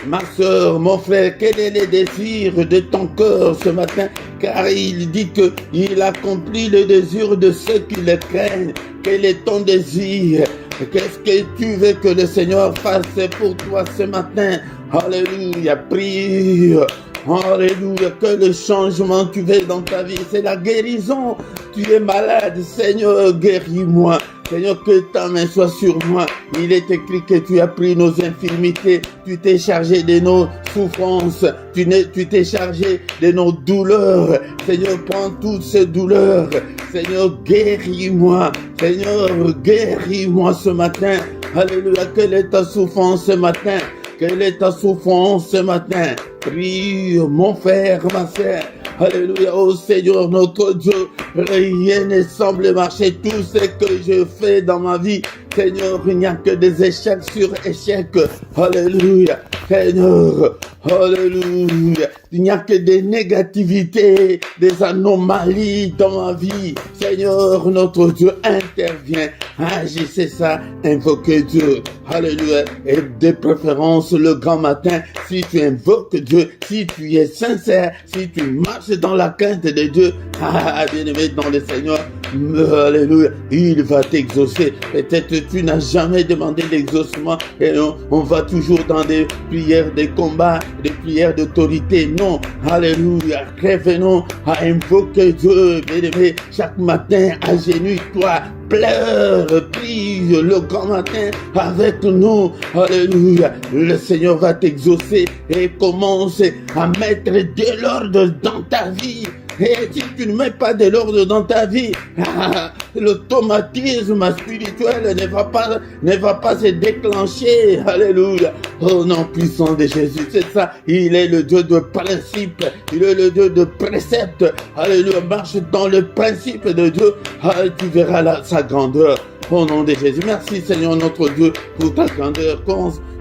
Ma soeur, mon frère, quel est le désir de ton cœur ce matin? Car il dit qu'il accomplit le désir de ceux qui le craignent. Quel est ton désir? Qu'est-ce que tu veux que le Seigneur fasse pour toi ce matin? Alléluia, prie. Alléluia, que le changement tu veux dans ta vie, c'est la guérison. Tu es malade, Seigneur, guéris-moi. Seigneur, que ta main soit sur moi. Il est écrit que tu as pris nos infirmités, tu t'es chargé de nos souffrances, tu t'es chargé de nos douleurs. Seigneur, prends toutes ces douleurs. Seigneur, guéris-moi. Seigneur, guéris-moi ce matin. Alléluia, quelle est ta souffrance ce matin? Quelle est ta souffrance ce matin? Prie, mon frère, ma sœur. Alléluia, oh Seigneur notre Dieu, rien ne semble marcher. Tout ce que je fais dans ma vie, Seigneur, il n'y a que des échecs sur échecs. Alléluia, Seigneur, alléluia. Il n'y a que des négativités, des anomalies dans ma vie. Seigneur, notre Dieu, intervient. Agissez ça, invoquez Dieu. Alléluia. Et de préférence le grand matin, si tu invoques Dieu, si tu es sincère, si tu marches dans la crainte de Dieu, bien-aimé dans le Seigneur, alléluia, il va t'exaucer. Peut-être tu n'as jamais demandé l'exaucement et on va toujours dans des prières de combat, des prières d'autorité. Non, alléluia, revenons à invoquer Dieu, bien-aimé, chaque matin, agenouille-toi, pleure, prie le grand matin avec nous. Alléluia. Le Seigneur va t'exaucer et commence à mettre de l'ordre dans ta vie. Et si tu ne mets pas de l'ordre dans ta vie, l'automatisme spirituel ne va pas se déclencher. Alléluia. Oh non, puissant de Jésus, c'est ça. Il est le Dieu de principe. Il est le Dieu de précepte. Alléluia. Marche dans le principe de Dieu. Tu verras sa grandeur. Au nom de Jésus. Merci Seigneur notre Dieu pour ta grandeur.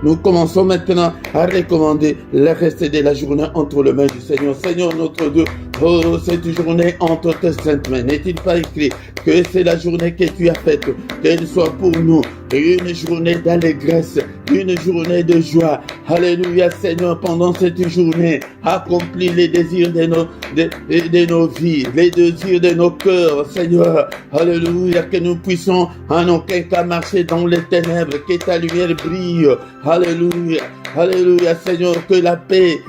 Nous commençons maintenant à recommander le reste de la journée entre les mains du Seigneur. Seigneur notre Dieu, oh, cette journée entre tes saintes mains. N'est-il pas écrit que c'est la journée que tu as faite, qu'elle soit pour nous une journée d'allégresse, une journée de joie. Alléluia, Seigneur, pendant cette journée, accomplis les désirs de nos vies, les désirs de nos cœurs, Seigneur. Alléluia, que nous puissions en aucun cas marcher dans les ténèbres, que ta lumière brille. Alléluia, alléluia, Seigneur, que la paix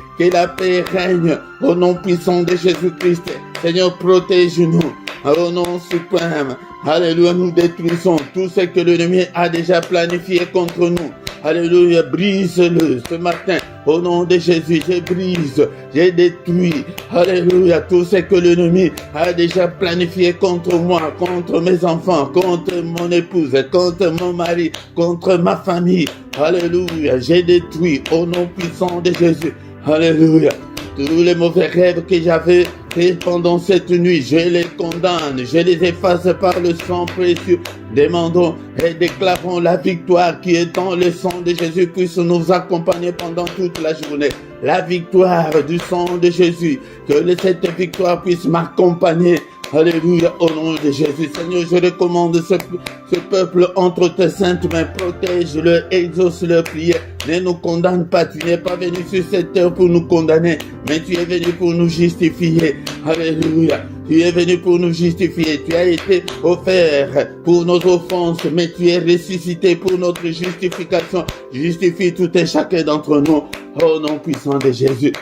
règne au nom puissant de Jésus-Christ. Seigneur, protège-nous au nom suprême. Alléluia, nous détruisons tout ce que l'ennemi a déjà planifié contre nous. Alléluia, brise-le ce matin. Au nom de Jésus, je brise, je détruis. Alléluia, tout ce que l'ennemi a déjà planifié contre moi, contre mes enfants, contre mon épouse, contre mon mari, contre ma famille. Alléluia, j'ai détruit au nom puissant de Jésus. Alléluia. Tous les mauvais rêves que j'avais faits pendant cette nuit, je les condamne, je les efface par le sang précieux. Demandons et déclarons la victoire qui est dans le sang de Jésus puisse nous accompagner pendant toute la journée. La victoire du sang de Jésus, que cette victoire puisse m'accompagner. Alléluia, au nom de Jésus. Seigneur, je recommande ce peuple entre tes saintes mains. Protège-le, exauce leur prière. Ne nous condamne pas. Tu n'es pas venu sur cette terre pour nous condamner, mais tu es venu pour nous justifier. Alléluia. Tu es venu pour nous justifier. Tu as été offert pour nos offenses, mais tu es ressuscité pour notre justification. Justifie tout et chacun d'entre nous. Au nom puissant de Jésus.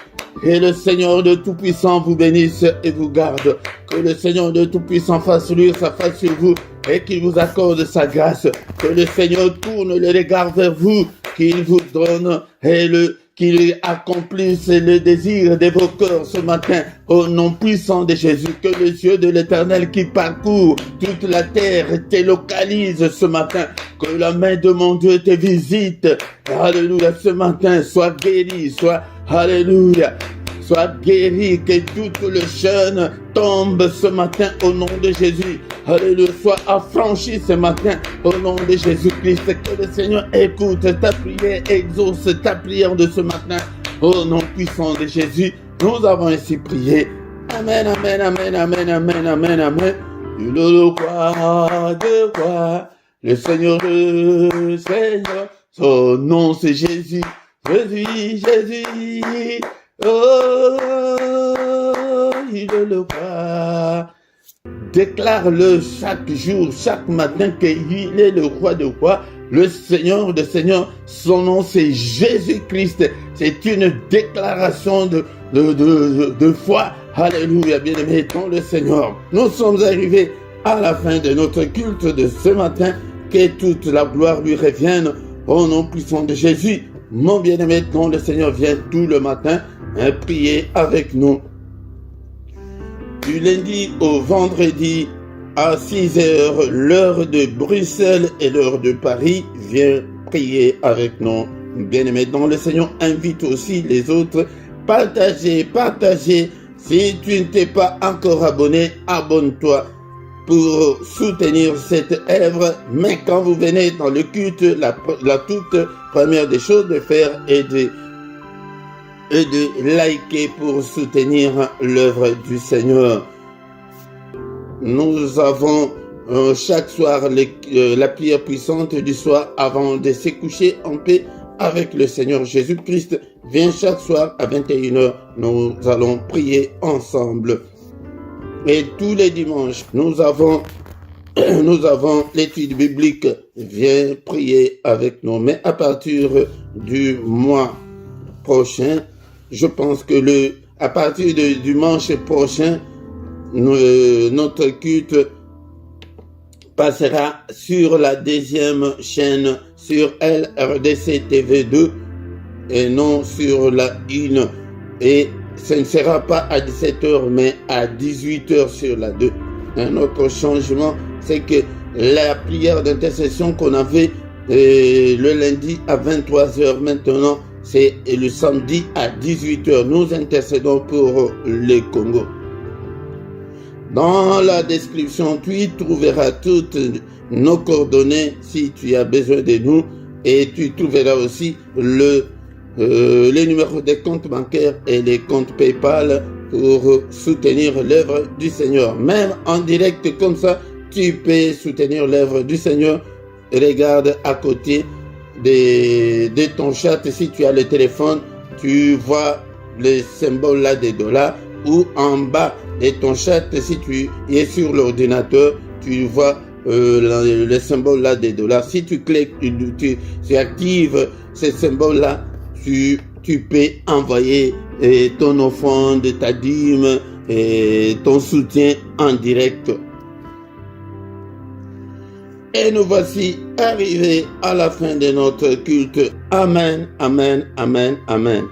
Que le Seigneur de Tout-Puissant vous bénisse et vous garde. Que le Seigneur de Tout-Puissant fasse luire sa face sur vous et qu'il vous accorde sa grâce. Que le Seigneur tourne le regard vers vous, qu'il vous donne et qu'il accomplisse le désir de vos cœurs ce matin. Au nom puissant de Jésus, que les yeux de l'Éternel qui parcourt toute la terre te localise ce matin. Que la main de mon Dieu te visite. Alléluia, ce matin, sois guéri, alléluia, sois guéri, que tout le jeûne tombe ce matin au nom de Jésus. Alléluia, sois affranchi ce matin au nom de Jésus-Christ. Que le Seigneur écoute ta prière, exauce ta prière de ce matin au nom puissant de Jésus. Nous avons ainsi prié. Amen, amen, amen, amen, amen, amen, amen. Le roi de roi, le Seigneur, son nom c'est Jésus. Jésus, Jésus, oh, il le roi. Déclare-le chaque jour, chaque matin qu'il est le roi de rois, le Seigneur de seigneurs. Son nom c'est Jésus-Christ. C'est une déclaration de foi. Alléluia, bien-aimé dans le Seigneur. Nous sommes arrivés à la fin de notre culte de ce matin. Que toute la gloire lui revienne au nom puissant de Jésus. Mon bien-aimé dans le Seigneur, vient tout le matin prier avec nous. Du lundi au vendredi à 6h, l'heure de Bruxelles et l'heure de Paris, viens prier avec nous. Bien-aimé dans le Seigneur, invite aussi les autres. Partagez. Si tu ne t'es pas encore abonné, abonne-toi pour soutenir cette œuvre. Mais quand vous venez dans le culte, la toute première des choses de faire est de liker pour soutenir l'œuvre du Seigneur. Nous avons chaque soir la prière puissante du soir avant de se coucher en paix avec le Seigneur Jésus-Christ. Viens chaque soir à 21h, nous allons prier ensemble. Et tous les dimanches, nous avons l'étude biblique. Viens prier avec nous. Mais à partir du mois prochain, je pense que à partir du dimanche prochain, notre culte passera sur la deuxième chaîne, sur LRDC TV2 et non sur la 1. Et ce ne sera pas à 17h mais à 18h sur la 2. Un autre changement, c'est que la prière d'intercession qu'on avait le lundi à 23h, maintenant c'est le samedi à 18h. Nous intercédons pour le Congo. Dans la description, tu y trouveras toutes nos coordonnées si tu as besoin de nous, et tu trouveras aussi les numéros des comptes bancaires et les comptes PayPal pour soutenir l'œuvre du Seigneur. Même en direct comme ça, tu peux soutenir l'œuvre du Seigneur regarde à côté de ton chat, si tu as le téléphone, tu vois le symbole là des dollars, ou en bas de ton chat, si tu es sur l'ordinateur, tu vois le symbole là des dollars. Si tu cliques, tu actives ce symbole là, tu peux envoyer ton offrande, ta dîme et ton soutien en direct. Et nous voici arrivés à la fin de notre culte. Amen, amen, amen, amen.